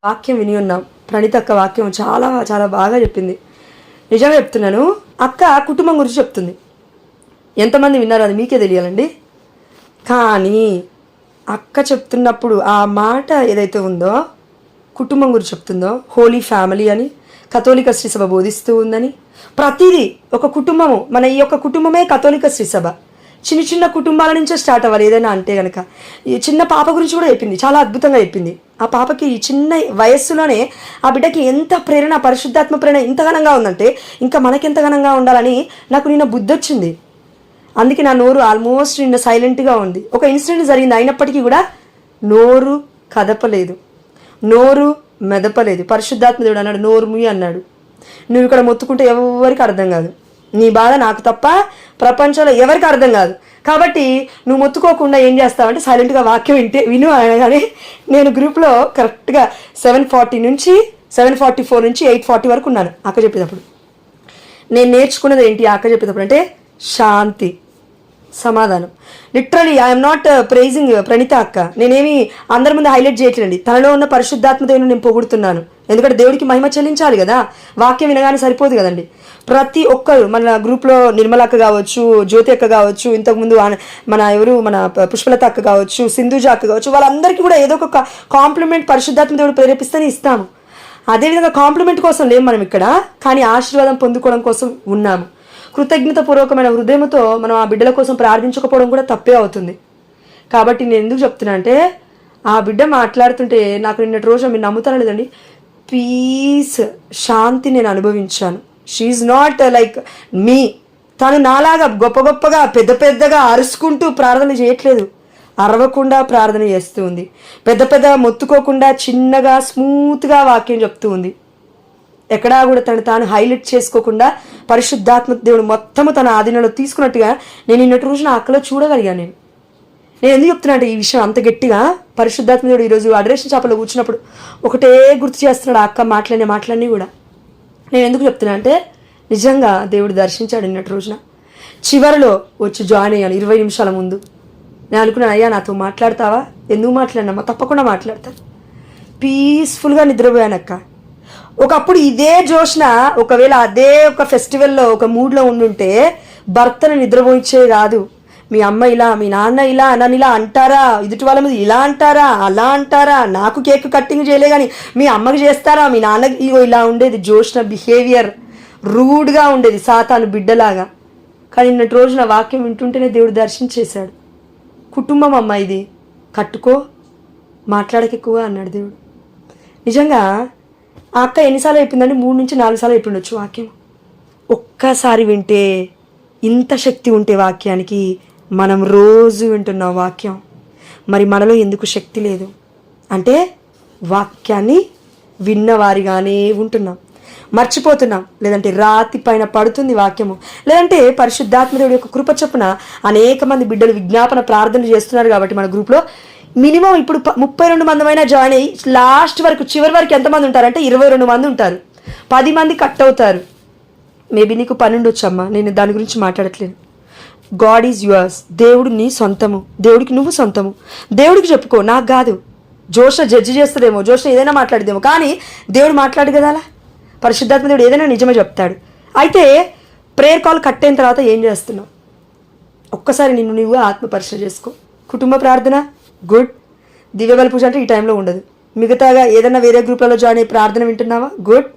వాక్యం విని ఉన్నాం. ప్రణీత అక్క వాక్యం చాలా చాలా బాగా చెప్పింది. నిజంగా చెప్తున్నాను. అక్క కుటుంబం గురించి చెప్తుంది. ఎంతమంది విన్నారో అది మీకే తెలియాలండి. కానీ అక్క చెప్తున్నప్పుడు ఆ మాట ఏదైతే ఉందో కుటుంబం గురించి చెప్తుందో, హోలీ ఫ్యామిలీ అని కథోలిక శ్రీసభ బోధిస్తూ ఉందని, ప్రతిదీ ఒక కుటుంబము, మన ఈ యొక్క కుటుంబమే కథోలిక శ్రీసభ. చిన్న చిన్న కుటుంబాల నుంచే స్టార్ట్ అవ్వాలి ఏదైనా అంటే కనుక. ఈ చిన్న పాప గురించి కూడా చెప్పింది, చాలా అద్భుతంగా చెప్పింది. ఆ పాపకి ఈ చిన్న వయస్సులోనే ఆ బిడ్డకి ఎంత ప్రేరణ, పరిశుద్ధాత్మ ప్రేరణ ఇంత ఘనంగా ఉందంటే ఇంకా మనకెంత ఘనంగా ఉండాలని నాకు నిన్న బుద్ధి వచ్చింది. అందుకే నా నోరు ఆల్మోస్ట్ నిన్న సైలెంట్గా ఉంది. ఒక ఇన్సిడెంట్ జరిగింది, అయినప్పటికీ కూడా నోరు కదపలేదు, నోరు మెదపలేదు. పరిశుద్ధాత్మ దేవుడు అన్నాడు, నోరు ముయ్యి అన్నాడు. నువ్వు ఇక్కడ మొత్తుకుంటే ఎవరికి అర్థం కాదు, నీ బాధ నాకు తప్ప ప్రపంచంలో ఎవరికి అర్థం కాదు. కాబట్టి నువ్వు మొత్తుకోకుండా ఏం చేస్తావంటే సైలెంట్గా వాక్యం విను అనగానే నేను గ్రూప్లో కరెక్ట్గా 7:40 నుంచి 7:44 నుంచి 8:40 వరకు ఉన్నాను. అక్క చెప్పేటప్పుడు నేను నేర్చుకున్నది ఏంటి అక్క చెప్పేటప్పుడు అంటే శాంతి, సమాధానం. Literally I'm not praising Praneetha అక్క. నేనేమి అందరి ముందు హైలైట్ చేయట్లేండి. తనలో ఉన్న పరిశుద్ధాత్మ దేవుని నేను పొగుడుతున్నాను. ఎందుకంటే దేవుడికి మహిమ చెల్లించాలి కదా. వాక్యం వినగానే సరిపోదు కదండి. ప్రతి ఒక్కరు మన గ్రూప్లో నిర్మల అక్క కావచ్చు, జ్యోతి అక్క కావచ్చు, ఇంతకుముందు మన పుష్పలత అక్క కావచ్చు, సింధుజ అక్క కావచ్చు, వాళ్ళందరికీ కూడా ఏదో ఒక కాంప్లిమెంట్ పరిశుద్ధాత్మ దేవుడు ప్రేరేపిస్తేనే ఇస్తాము. అదేవిధంగా కాంప్లిమెంట్ కోసం లేము మనం ఇక్కడ, కానీ ఆశీర్వాదం పొందుకోవడం కోసం ఉన్నాము. కృతజ్ఞతాపూర్వకమైన హృదయంతో మనం ఆ బిడ్డల కోసం ప్రార్థించకపోవడం కూడా తప్పే అవుతుంది. కాబట్టి నేను ఎందుకు చెప్తున్నా అంటే ఆ బిడ్డ మాట్లాడుతుంటే నాకు నిన్నటి రోజు మీరు నమ్ముతారా లేదండి, పీస్, శాంతి నేను అనుభవించాను. షీఈ్ నాట్ లైక్ మీ. తను నాలాగా గొప్ప గొప్పగా పెద్ద పెద్దగా అరుచుకుంటూ ప్రార్థన చేయట్లేదు, అరవకుండా ప్రార్థన చేస్తూ ఉంది. పెద్ద పెద్దగా మొత్తుకోకుండా చిన్నగా స్మూత్గా వాక్యం చెప్తూ ఉంది. ఎక్కడా కూడా తాను హైలైట్ చేసుకోకుండా పరిశుద్ధాత్మ దేవుడు మొత్తము తన ఆధీనంలో తీసుకున్నట్టుగా నేను నిన్నటి రోజు నా అక్కలో చూడగలిగాను. నేను ఎందుకు చెప్తున్నా అంటే ఈ విషయం అంత గట్టిగా, పరిశుద్ధాత్మ దేవుడు ఈరోజు అడరేషన్ చేపలో కూర్చున్నప్పుడు ఒకటే గుర్తు చేస్తున్నాడు ఆ అక్క మాటలన్నీ కూడా. నేను ఎందుకు చెప్తున్నా అంటే నిజంగా దేవుడు దర్శించాడు నిన్నటి రోజున. చివరిలో వచ్చి జాయిన్ అయ్యాను 20 నిమిషాల ముందు. నేను అనుకున్నాను, అయ్యా నాతో మాట్లాడతావా? ఎందుకు మాట్లాడినమ్మా? తప్పకుండా మాట్లాడతాను. పీస్ఫుల్గా నిద్రపోయాను అక్క. ఒకప్పుడు ఇదే జోష్న ఒకవేళ అదే ఒక ఫెస్టివల్లో ఒక మూడ్లో ఉండుంటే భర్తను నిద్రపోయించే కాదు. మీ అమ్మ ఇలా, మీ నాన్న ఇలా, నన్ను ఇలా అంటారా, ఎదుటి వాళ్ళ మీద ఇలా అంటారా, అలా అంటారా, నాకు కేక్ కట్టింగ్ చేయలే కానీ మీ అమ్మకి చేస్తారా, మీ నాన్నకి ఇగో ఇలా ఉండేది. జోష్న బిహేవియర్ రూడ్గా ఉండేది, సాతాను బిడ్డలాగా. కానీ నిన్నటి రోజున వాక్యం వింటుంటేనే దేవుడు దర్శించేశాడు. కుటుంబం అమ్మ ఇది, కట్టుకో, మాట్లాడకెక్కువ అన్నాడు దేవుడు. నిజంగా ఆ అక్క ఎన్నిసార్లు అయిపోయిందంటే 3 నుంచి 4 సార్లు అయిపోయిండొచ్చు వాక్యం. ఒక్కసారి వింటే ఇంత శక్తి ఉంటే వాక్యానికి, మనం రోజు వింటున్నాం వాక్యం, మరి మనలో ఎందుకు శక్తి లేదు అంటే వాక్యాన్ని విన్నవారిగానే ఉంటున్నాం, మర్చిపోతున్నాం. లేదంటే రాతి పైన పడుతుంది వాక్యము, లేదంటే పరిశుద్ధాత్మదేవుడి యొక్క కృప చొప్పున అనేక మంది బిడ్డలు విజ్ఞాపన ప్రార్థనలు చేస్తున్నారు. కాబట్టి మన గ్రూప్లో మినిమం ఇప్పుడు 32 మంది జాయిన్ అయ్యి లాస్ట్ వరకు చివరి వరకు ఎంతమంది ఉంటారంటే 22 మంది ఉంటారు. 10 మంది కట్ అవుతారు. మేబీ నీకు 12 వచ్చమ్మా, నేను దాని గురించి మాట్లాడట్లేదు. God is yours. దేవుడు నీ సొంతము, దేవుడికి నువ్వు సొంతము. దేవుడికి చెప్పుకో, నాకు కాదు. జోష్న జడ్జి చేస్తుందేమో, జోష్న ఏదైనా మాట్లాడదేమో, కానీ దేవుడు మాట్లాడు కదా. అలా పరిశుద్ధాత్మ దేవుడు ఏదైనా నిజమే చెప్తాడు. అయితే ప్రేయర్ కాల్ కట్ అయిన తర్వాత ఏం చేస్తున్నావు? ఒక్కసారి నిన్ను నువ్వు ఆత్మ పరిశీలన చేసుకో. కుటుంబ ప్రార్థన గుడ్, దివ్యబలి పూజ అంటే ఈ టైంలో ఉండదు. మిగతాగా ఏదైనా వేరే గ్రూప్లలో జాయిన్ అయ్యి ప్రార్థన వింటున్నావా? Good,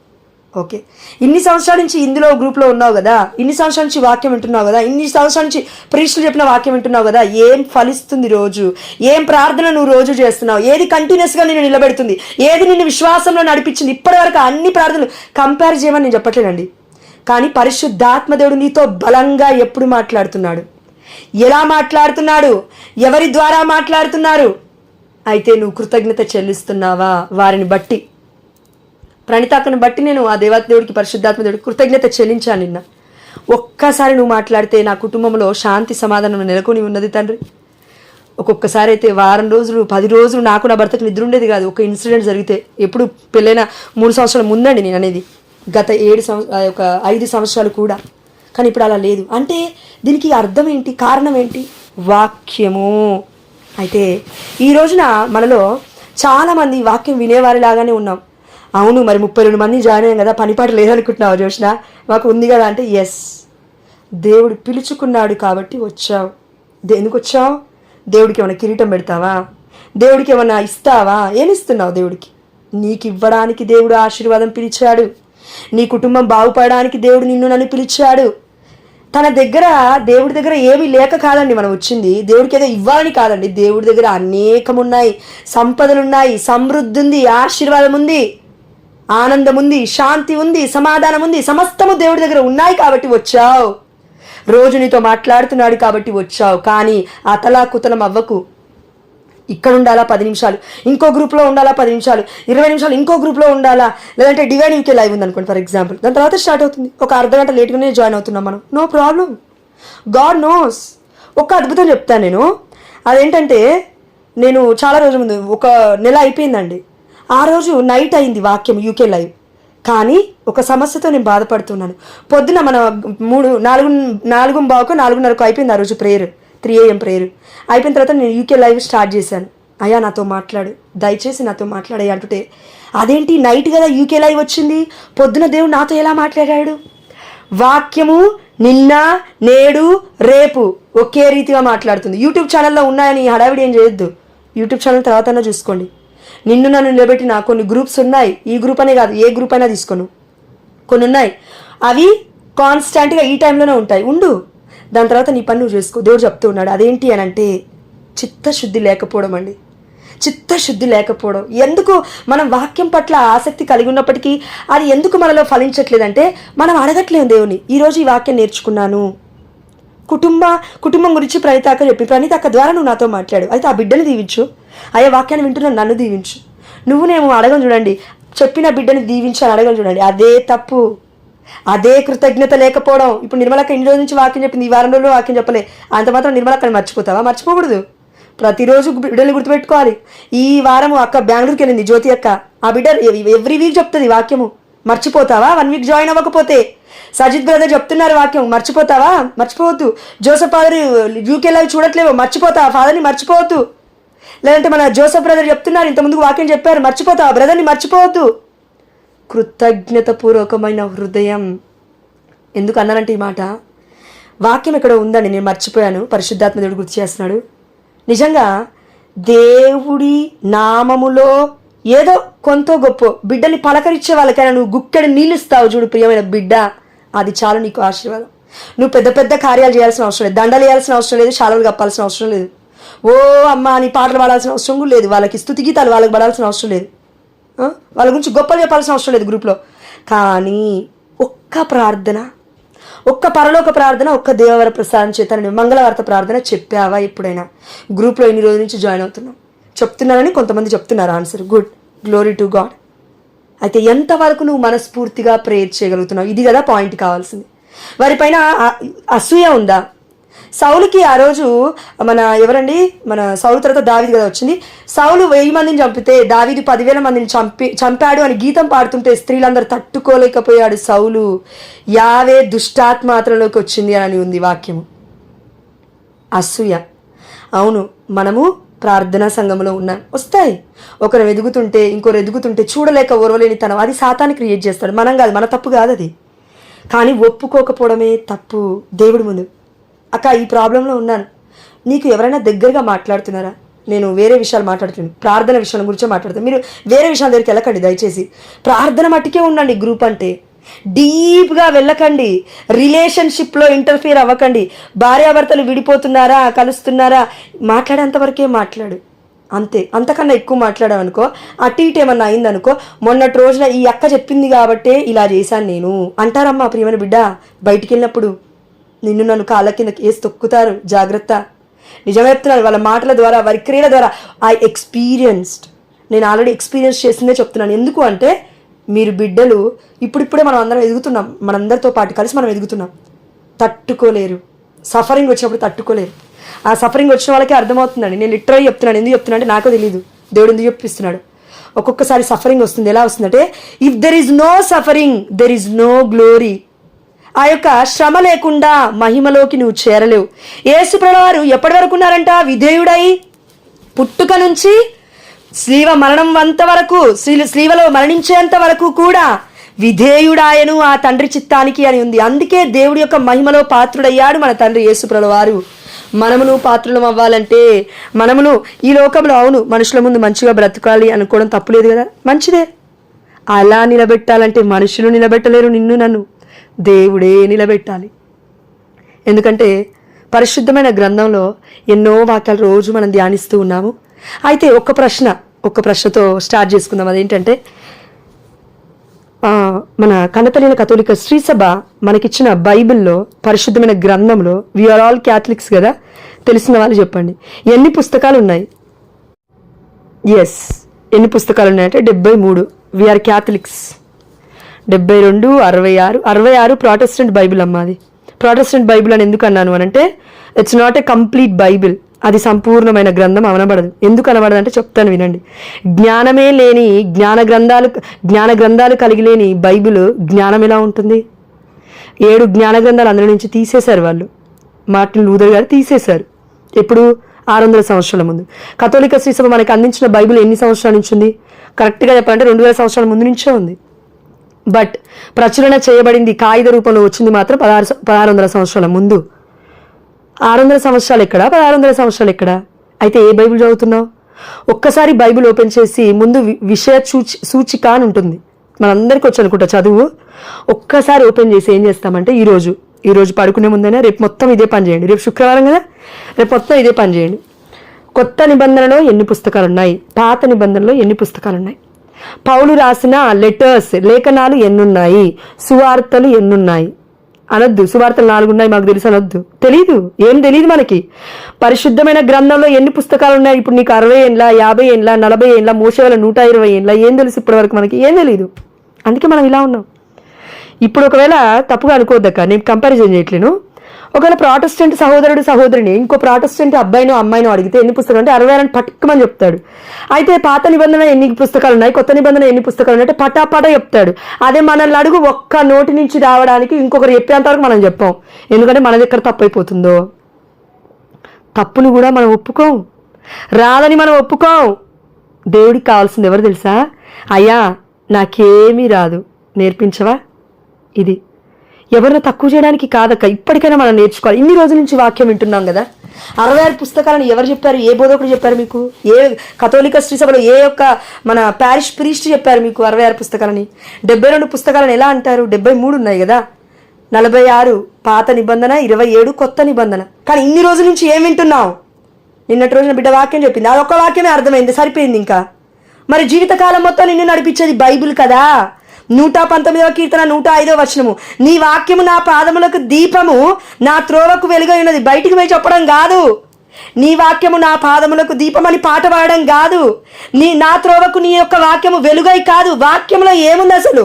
okay. ఇన్ని సంవత్సరాల నుంచి ఇందులో గ్రూప్లో ఉన్నావు కదా, ఇన్ని సంవత్సరాల నుంచి వాక్యం వింటున్నావు కదా, ఇన్ని సంవత్సరాల నుంచి ప్రీస్టులు చెప్పిన వాక్యం వింటున్నావు కదా, ఏం ఫలిస్తుంది రోజు? ఏం ప్రార్థన నువ్వు రోజు చేస్తున్నావు? ఏది కంటిన్యూస్గా నిన్ను నిలబెడుతుంది? ఏది నిన్ను విశ్వాసంలో నడిపించింది? ఇప్పటివరకు అన్ని ప్రార్థనలు కంపేర్ చేయమని నేను చెప్పట్లేదండి. కానీ పరిశుద్ధాత్మదేవుడు నీతో బలంగా ఎప్పుడు మాట్లాడుతున్నాడు, ఎలా మాట్లాడుతున్నాడు, ఎవరి ద్వారా మాట్లాడుతున్నారు? అయితే నువ్వు కృతజ్ఞత చెల్లిస్తున్నావా? వారిని బట్టి, ప్రణీతాకను బట్టి నేను ఆ దేవాదేవుడికి, పరిశుద్ధాత్మ దేవుడికి కృతజ్ఞత చెల్లించాను నిన్న. ఒక్కసారి నువ్వు మాట్లాడితే నా కుటుంబంలో శాంతి సమాధానం నెలకొని ఉన్నది తండ్రి. ఒక్కొక్కసారి అయితే వారం రోజులు 10 రోజులు నాకు నా భర్తకు నిద్ర ఉండేది కాదు. ఒక ఇన్సిడెంట్ జరిగితే, ఎప్పుడు పెళ్ళైన 3 సంవత్సరాల ముందండి నేను అనేది, గత 5 సంవత్సరాలు కూడా. కానీ ఇప్పుడు అలా లేదు. అంటే దీనికి అర్థం ఏంటి, కారణం ఏంటి? వాక్యము. అయితే ఈ రోజున మనలో చాలామంది వాక్యం వినేవారిలాగానే ఉన్నాం. అవును, మరి 32 మంది జాయిన్ అయ్యాం కదా, పనిపాట లేదనుకుంటున్నావు జోష్న, మాకు ఉంది కదా అంటే ఎస్, దేవుడు పిలుచుకున్నాడు కాబట్టి వచ్చావు. ఎందుకు వచ్చావు? దేవుడికి ఏమైనా కిరీటం పెడతావా? దేవుడికి ఏమైనా ఇస్తావా? ఏమిస్తున్నావు దేవుడికి? నీకు ఇవ్వడానికి దేవుడు ఆశీర్వాదం పిలిచాడు. నీ కుటుంబం బాగుపడడానికి దేవుడు నిన్ను నన్ను పిలిచాడు. తన దగ్గర, దేవుడి దగ్గర ఏమీ లేక కాదండి మనం వచ్చింది. దేవుడికి ఏదో ఇవ్వాలని కాదండి. దేవుడి దగ్గర అనేకం ఉన్నాయి, సంపదలున్నాయి, సమృద్ధి ఉంది, ఆశీర్వాదం ఉంది, ఆనందం ఉంది, శాంతి ఉంది, సమాధానం ఉంది. సమస్తము దేవుడి దగ్గర ఉన్నాయి కాబట్టి వచ్చావు. రోజు నీతో మాట్లాడుతున్నాడు కాబట్టి వచ్చావు. కానీ అతలాకుతలం అవ్వకు. ఇక్కడ ఉండాలా 10 నిమిషాలు, ఇంకో గ్రూప్లో ఉండాలా 10 నిమిషాలు, 20 నిమిషాలు ఇంకో గ్రూప్లో ఉండాలా, లేదంటే డివైన్ యూకే లైవ్ ఉందనుకోండి ఫర్ ఎగ్జాంపుల్, దాని తర్వాత స్టార్ట్ అవుతుంది. ఒక అర్ధగంట లేట్గానే జాయిన్ అవుతున్నాం మనం, నో ప్రాబ్లం, గాడ్ నోస్. ఒక అద్భుతం చెప్తాను నేను. అదేంటంటే, నేను చాలా రోజుల ముందు, ఒక నెల అయిపోయిందండి, ఆ రోజు నైట్ అయింది వాక్యం యూకే లైవ్. కానీ ఒక సమస్యతో నేను బాధపడుతున్నాను. పొద్దున మన 4:45 అయిపోయింది ఆ రోజు ప్రేయర్, 3 AM ప్రేయర్ అయిపోయిన తర్వాత నేను యూకే లైవ్ స్టార్ట్ చేశాను. అయ్యా నాతో మాట్లాడు, దయచేసి నాతో మాట్లాడయ్యా అంటుంటే, అదేంటి నైట్ కదా యూకే లైవ్ వచ్చింది, పొద్దున దేవుడు నాతో ఎలా మాట్లాడాడు? వాక్యము నిన్న, నేడు, రేపు ఒకే రీతిగా మాట్లాడుతుంది. యూట్యూబ్ ఛానల్లో ఉన్నాయని హడావిడి ఏం చేయొద్దు. యూట్యూబ్ ఛానల్ తర్వాత చూసుకోండి. నిన్ను నన్ను నిలబెట్టిన కొన్ని గ్రూప్స్ ఉన్నాయి. ఈ గ్రూప్ అనే కాదు, ఏ గ్రూప్ అయినా తీసుకోను, కొన్ని ఉన్నాయి. అవి కాన్స్టాంట్గా ఈ టైంలోనే ఉంటాయి. ఉండు, దాని తర్వాత నీ పని నువ్వు చేసుకో. దేవుడు చెప్తూ ఉన్నాడు. అదేంటి అని అంటే, చిత్తశుద్ధి లేకపోవడం అండి. చిత్తశుద్ధి లేకపోవడం. ఎందుకు మనం వాక్యం పట్ల ఆసక్తి కలిగి ఉన్నప్పటికీ అది ఎందుకు మనలో ఫలించట్లేదంటే, మనం అడగట్లేము దేవుని. ఈరోజు ఈ వాక్యం నేర్చుకున్నాను, కుటుంబం గురించి ప్రణీత అక్క చెప్పి, ప్రణీత అక్క ద్వారా నువ్వు నాతో మాట్లాడు, అయితే ఆ బిడ్డని దీవించు, అయ్యా వాక్యాన్ని వింటున్నాను నన్ను దీవించు. నువ్వు అడగను చూడండి, చెప్పిన బిడ్డని దీవించాలని అడగను చూడండి, అదే తప్పు, అదే కృతజ్ఞత లేకపోవడం. ఇప్పుడు నిర్మలక్క ఇన్ని రోజుల నుంచి వాక్యం చెప్పింది, ఈ వారం రోజులు వాక్యం చెప్పలే, అంత మాత్రం నిర్మలక్కని మర్చిపోతావా? మర్చిపోకూడదు. ప్రతిరోజు బిడ్డల్ని గుర్తుపెట్టుకోవాలి. ఈ వారం అక్క బెంగళూరుకి వెళ్ళింది, జ్యోతి అక్క, ఆ బిడ్డ ఎవ్రీ వీక్ చెప్తుంది వాక్యము, మర్చిపోతావా? 1 వీక్ జాయిన్ అవ్వకపోతే. సజిత్ బ్రదర్ చెప్తున్నారు వాక్యం, మర్చిపోతావా? మర్చిపోవద్దు. జోసఫ్ ఫాదర్ యూకే లైవ్ చూడట్లేవు, మర్చిపోతావా? ఫాదర్ని మర్చిపోవద్దు. లేదంటే మన జోసఫ్ బ్రదర్ చెప్తున్నారు, ఇంతకుముందుకు వాక్యం చెప్పారు, మర్చిపోతావా? బ్రదర్ని మర్చిపోవద్దు. కృతజ్ఞతపూర్వకమైన హృదయం. ఎందుకు అన్నానంటే ఈ మాట, వాక్యం ఎక్కడ ఉందండి, నేను మర్చిపోయాను, పరిశుద్ధాత్మ దేవుడు గుర్తు చేస్తున్నాడు. నిజంగా దేవుడి నామములో ఏదో కొంత గొప్ప బిడ్డని పలకరించే వాళ్ళకైనా నువ్వు గుక్కెడు నీళ్ళు ఇస్తావు చూడు ప్రియమైన బిడ్డ, అది చాలు నీకు ఆశీర్వాదం. నువ్వు పెద్ద పెద్ద కార్యాలు చేయాల్సిన అవసరం లేదు, దండలు వేయాల్సిన అవసరం లేదు, శాలువలు కప్పాల్సిన అవసరం లేదు, ఓ అమ్మ అని పాటలు పాడాల్సిన అవసరం కూడా లేదు, వాళ్ళకి స్తుతి గీతాలు వాళ్ళకి పడాల్సిన అవసరం లేదు, వాళ్ళ గురించి గొప్పలు చెప్పాల్సిన అవసరం లేదు గ్రూప్లో. కానీ ఒక్క ప్రార్థన, ఒక్క పరలోక ప్రార్థన, ఒక్క దేవవర ప్రసాదం చేత మంగళవార్త ప్రార్థన చెప్పావా ఎప్పుడైనా? గ్రూప్లో ఇన్ని రోజుల నుంచి జాయిన్ అవుతున్నాం, చెప్తున్నారని కొంతమంది చెప్తున్నారు answer, good, glory to God. అయితే ఎంతవరకు నువ్వు మనస్ఫూర్తిగా ప్రేయర్ చేయగలుగుతున్నావు? ఇది కదా పాయింట్ కావాల్సింది. వారిపైన అసూయ ఉందా? సౌలుకి ఆ రోజు ఎవరండి, మన సౌలు తర్వాత దావీదు కదా వచ్చింది. సౌలు 1000 మందిని చంపితే దావీదు 10,000 మందిని చంపాడు అని గీతం పాడుతుంటే స్త్రీలందరూ తట్టుకోలేకపోయాడు. సౌలు యావే దుష్టాత్మాత్రలోకి వచ్చింది అని ఉంది వాక్యము. అసూయ. అవును, మనము ప్రార్థనా సంఘంలో ఉన్నాం, వస్తాయి. ఒకరు ఎదుగుతుంటే ఇంకొకరు ఎదుగుతుంటే చూడలేక ఓర్వలేని తనం, అది సాతాన్ని క్రియేట్ చేస్తాడు, మనం కాదు, మన తప్పు కాదు అది. కానీ ఒప్పుకోకపోవడమే తప్పు దేవుడి ముందు. అక్క ఈ ప్రాబ్లంలో ఉన్నాను, నీకు ఎవరైనా దగ్గరగా మాట్లాడుతున్నారా? నేను వేరే విషయాలు మాట్లాడుతున్నాను, ప్రార్థన విషయం గురించే మాట్లాడుతాను. మీరు వేరే విషయాల దగ్గరికి వెళ్ళకండి దయచేసి, ప్రార్థన మట్టికే ఉండండి. గ్రూప్ అంటే డీప్గా వెళ్ళకండి, రిలేషన్షిప్లో ఇంటర్ఫియర్ అవ్వకండి. భార్యాభర్తలు విడిపోతున్నారా, కలుస్తున్నారా, మాట్లాడేంతవరకే మాట్లాడు అంతే. అంతకన్నా ఎక్కువ మాట్లాడామనుకో, అటు ఇటు ఏమన్నా అయిందనుకో, మొన్నటి రోజున ఈ అక్క చెప్పింది కాబట్టే ఇలా చేశాను నేను అంటారమ్మా. ప్రియమైన బిడ్డ, బయటికి వెళ్ళినప్పుడు నిన్ను నన్ను కాళ్ళ కింద కేసు తొక్కుతారు, జాగ్రత్త. నిజమే చెప్తున్నాను, వాళ్ళ మాటల ద్వారా, వారి క్రియల ద్వారా ఐ ఎక్స్పీరియన్స్డ్, నేను ఆల్రెడీ ఎక్స్పీరియన్స్ చేసిందే చెప్తున్నాను. ఎందుకు అంటే మీరు బిడ్డలు ఇప్పుడిప్పుడే మనం అందరం ఎదుగుతున్నాం, మనందరితో పాటు కలిసి మనం ఎదుగుతున్నాం. తట్టుకోలేరు, సఫరింగ్ వచ్చినప్పుడు తట్టుకోలేరు. ఆ సఫరింగ్ వచ్చిన వాళ్ళకి అర్థమవుతుందండి. నేను లిటరల్లీ చెప్తున్నాను, ఎందుకు చెప్తున్నా అంటే నాకో తెలియదు, దేవుడు ఎందుకు చెప్పిస్తున్నాడు. ఒక్కొక్కసారి సఫరింగ్ వస్తుంది, ఎలా వస్తుందంటే, if there is no suffering there is no glory. ఆ యొక్క శ్రమ లేకుండా మహిమలోకి నువ్వు చేరలేవు. యేసు ప్రభువారు ఎప్పటి వరకు ఉన్నారంట? విధేయుడై పుట్టుక నుంచి స్లీవ మరణం అంతవరకు స్లీవలో మరణించేంత వరకు కూడా విధేయుడాయను ఆ తండ్రి చిత్తానికి అని ఉంది. అందుకే దేవుడి యొక్క మహిమలో పాత్రుడయ్యాడు మన తండ్రి యేసుప్రభుల వారు. మనమును పాత్రులం అవ్వాలంటే మనమును ఈ లోకంలో అవును మనుషుల ముందు మంచిగా బ్రతకాలి అనుకోవడం తప్పులేదు కదా, మంచిదే. అలా నిలబెట్టాలంటే మనుషులు నిలబెట్టలేరు, నిన్ను నన్ను దేవుడే నిలబెట్టాలి. ఎందుకంటే పరిశుద్ధమైన గ్రంథంలో ఎన్నో వాక్యాలు రోజు మనం ధ్యానిస్తూ ఉన్నాము. అయితే ఒక్క ప్రశ్నతో స్టార్ట్ చేసుకుందాం. అదేంటంటే మన కన్నతల్లిన కథోలిక శ్రీసభ మనకిచ్చిన బైబిల్లో పరిశుద్ధమైన గ్రంథంలో వీఆర్ ఆల్ క్యాథలిక్స్ కదా, తెలిసిన వాళ్ళు చెప్పండి ఎన్ని పుస్తకాలు ఉన్నాయి? ఎస్, ఎన్ని పుస్తకాలు ఉన్నాయంటే 73. వీఆర్ క్యాథలిక్స్ 72, 66 ప్రాటెస్టెంట్ బైబిల్ అమ్మ. అది ప్రాటెస్టెంట్ బైబిల్ అని ఎందుకు అన్నాను అని అంటే it's not a complete Bible, అది సంపూర్ణమైన గ్రంథం అనబడదు. ఎందుకు అనబడదు అంటే చెప్తాను వినండి. జ్ఞానమే లేని జ్ఞాన గ్రంథాలు కలిగి లేని బైబిల్ జ్ఞానం ఎలా ఉంటుంది? 7 జ్ఞాన గ్రంథాలు అందులో నుంచి తీసేశారు వాళ్ళు. మార్టిన్ లూథర్ గారు తీసేశారు. ఎప్పుడు? 600 సంవత్సరాల ముందు. కథోలిక శ్రీసభ మనకి అందించిన బైబిల్ ఎన్ని సంవత్సరాల నుంచి ఉంది? కరెక్ట్గా చెప్పాలంటే 2000 సంవత్సరాల ముందు నుంచే ఉంది. బట్ ప్రచురణ చేయబడింది కాగిత రూపంలో వచ్చింది మాత్రం 1600 సంవత్సరాల ముందు. 600 సంవత్సరాలు ఎక్కడ, 1600 సంవత్సరాలు ఎక్కడ? అయితే ఏ బైబిల్ చదువుతున్నావు? ఒక్కసారి బైబిల్ ఓపెన్ చేసి ముందు విషయ సూచిక అని ఉంటుంది, మనందరికీ వచ్చి అనుకుంటా చదువు. ఒక్కసారి ఓపెన్ చేసి ఏం చేస్తామంటే ఈరోజు పడుకునే ముందైనా రేపు మొత్తం ఇదే పని చేయండి. రేపు శుక్రవారం కదా, రేపు మొత్తం ఇదే పని చేయండి. కొత్త నిబంధనలో ఎన్ని పుస్తకాలు ఉన్నాయి? పాత నిబంధనలో ఎన్ని పుస్తకాలు ఉన్నాయి? పౌలు రాసిన లేఖనాలు ఎన్నున్నాయి? సువార్తలు ఎన్నున్నాయి? అనొద్దు. సువార్తలు 4 ఉన్నాయి మాకు తెలుసు అనొద్దు. తెలీదు, ఏం తెలియదు మనకి. పరిశుద్ధమైన గ్రంథంలో ఎన్ని పుస్తకాలు ఉన్నాయి? ఇప్పుడు నీకు 60 ఏండ్ల, 50 ఏండ్ల, 40 ఏండ్ల, మోషేల 120 ఏండ్ల, ఏం తెలుసు ఇప్పటి వరకు మనకి? ఏం తెలీదు. అందుకే మనం ఇలా ఉన్నాం. ఇప్పుడు ఒకవేళ తప్పుగా అనుకోవద్దక్క, నేను కంపారిజన్ చేయట్లేను. ఒకవేళ ప్రాటెస్టెంట్ సహోదరుని ఇంకో ప్రాటెస్టెంట్ అబ్బాయినో అమ్మాయినో అడిగితే ఎన్ని పుస్తకాలు అంటే 60 అని పట్టుకోమని చెప్తాడు. అయితే పాత నిబంధన ఎన్ని పుస్తకాలు ఉన్నాయి, కొత్త నిబంధన ఎన్ని పుస్తకాలు ఉన్నాయి అంటే పటాపట చెప్తాడు. అదే మనల్ని అడుగు ఒక్క నోటి నుంచి రావడానికి ఇంకొకరు చెప్పేంత వరకు మనం చెప్పాం. ఎందుకంటే మనది ఎక్కడ తప్పు అయిపోతుందో. తప్పును కూడా మనం ఒప్పుకోం, రాదని మనం ఒప్పుకోం. దేవుడికి కావాల్సింది ఎవరు తెలుసా? అయ్యా నాకేమీ రాదు నేర్పించవా? ఇది ఎవరిని తక్కువ చేయడానికి కాదక్క, ఇప్పటికైనా మనం నేర్చుకోవాలి. ఇన్ని రోజుల నుంచి వాక్యం వింటున్నాం కదా. 66 పుస్తకాలను ఎవరు చెప్పారు? ఏ బోధకుడు చెప్పారు మీకు? ఏ కథోలిక శ్రీసభలో ఏ యొక్క మన ప్యారిష్ ప్రీస్ట్ చెప్పారు మీకు 66 పుస్తకాలని? 72 పుస్తకాలను ఎలా అంటారు? 73 ఉన్నాయి కదా. 46 పాత నిబంధన, 27 కొత్త నిబంధన. కానీ ఇన్ని రోజుల నుంచి ఏం వింటున్నాం? నిన్నటి రోజున బిడ్డ వాక్యం చెప్పింది, అదొక్క వాక్యమే అర్థమైంది, సరిపోయింది. ఇంకా మరి జీవితకాలం మొత్తం నిన్ను నడిపించేది బైబిల్ కదా. 119వ కీర్తన 105వ వచనము, నీ వాక్యము నా పాదములకు దీపము, నా త్రోవకు వెలుగై ఉన్నది. బయటికి పోయి చెప్పడం కాదు. నీ వాక్యము నా పాదములకు దీపం అని పాట పాడడం కాదు. నా త్రోవకు నీ యొక్క వాక్యము వెలుగై కాదు. వాక్యంలో ఏముంది అసలు?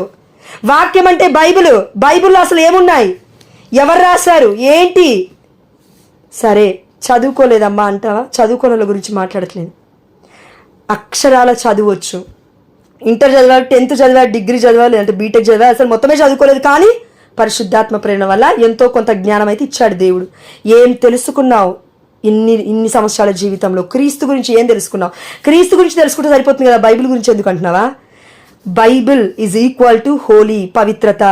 వాక్యం అంటే బైబిల్లో అసలు ఏమున్నాయి? ఎవరు రాశారు? ఏంటి? సరే చదువుకోలేదమ్మా అంటావా? చదువుకోనల గురించి మాట్లాడట్లేదు. అక్షరాల చదువచ్చు, ఇంటర్ చదివా, 10th చదివా, డిగ్రీ చదివా, లేదంటే బీటెక్ చదివా, అసలు మొత్తమే చదువుకోలేదు. కానీ పరిశుద్ధాత్మ ప్రేరణ వల్ల ఎంతో కొంత జ్ఞానం అయితే ఇచ్చాడు దేవుడు. ఏం తెలుసుకున్నావు ఇన్ని సంవత్సరాల జీవితంలో? క్రీస్తు గురించి ఏం తెలుసుకున్నావు? క్రీస్తు గురించి తెలుసుకుంటే సరిపోతుంది కదా, బైబిల్ గురించి ఎందుకు అంటున్నావా? Bible is equal to holy, పవిత్రత.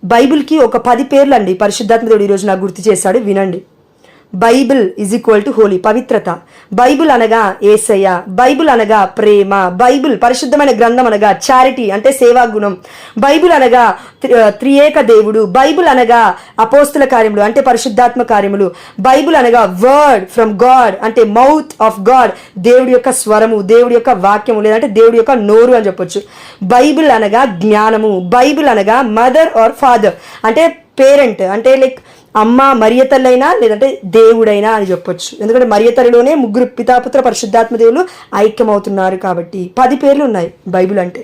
బైబిల్కి ఒక 10 పేర్లు అండి పరిశుద్ధాత్మ దేవుడు ఈరోజు నాకు గుర్తు చేశాడు, వినండి. Bible is equal to holy, పవిత్రత. బైబిల్ అనగా యేసయ్య, బైబిల్ అనగా ప్రేమ, బైబిల్ పరిశుద్ధమైన గ్రంథం అనగా చారిటీ అంటే సేవా గుణం, బైబిల్ అనగా త్రియేక దేవుడు, బైబిల్ అనగా అపోస్తుల కార్యములు అంటే పరిశుద్ధాత్మ కార్యములు, బైబిల్ అనగా వర్డ్ ఫ్రమ్ గాడ్ అంటే మౌత్ ఆఫ్ గాడ్, దేవుడి యొక్క స్వరము, దేవుడి యొక్క వాక్యము, లేదంటే దేవుడి యొక్క నోరు అని చెప్పొచ్చు. బైబిల్ అనగా జ్ఞానము, బైబిల్ అనగా మదర్ ఆర్ ఫాదర్ అంటే పేరెంట్, అంటే లైక్ అమ్మ మరియ తల్లైనా లేదంటే దేవుడైనా అని చెప్పొచ్చు. ఎందుకంటే మరియ తల్లిలోనే 3 పితాపుత్ర పరిశుద్ధాత్మ దేవులు ఐక్యమవుతున్నారు కాబట్టి 10 పేర్లు ఉన్నాయి బైబిల్ అంటే.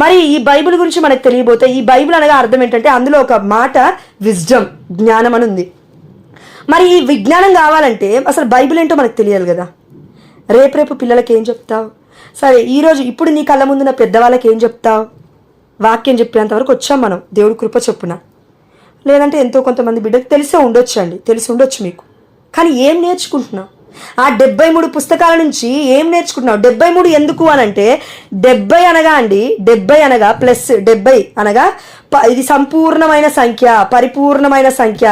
మరి ఈ బైబిల్ గురించి మనకు తెలియబోతే ఈ బైబిల్ అనగా అర్థం ఏంటంటే అందులో ఒక మాట విజ్డమ్, జ్ఞానం అని ఉంది. మరి ఈ విజ్ఞానం కావాలంటే అసలు బైబిల్ ఏంటో మనకు తెలియాలి కదా. రేపు పిల్లలకి ఏం చెప్తావు? సరే ఈరోజు ఇప్పుడు నీ కళ్ళ ముందున్న పెద్దవాళ్ళకి ఏం చెప్తావు? వాక్యం చెప్పేంత వరకు వచ్చాం మనం దేవుడి కృప చొప్పున. లేదంటే ఎంతో కొంతమంది బిడ్డకు తెలిసి ఉండొచ్చు మీకు. కానీ ఏం నేర్చుకుంటున్నావు? ఆ 73 పుస్తకాల నుంచి ఏం నేర్చుకుంటున్నావు? 73 ఎందుకు అనంటే 70 అనగా అండి, 70 అనగా ప్లస్ 70 అనగా ఇది సంపూర్ణమైన సంఖ్య, పరిపూర్ణమైన సంఖ్య.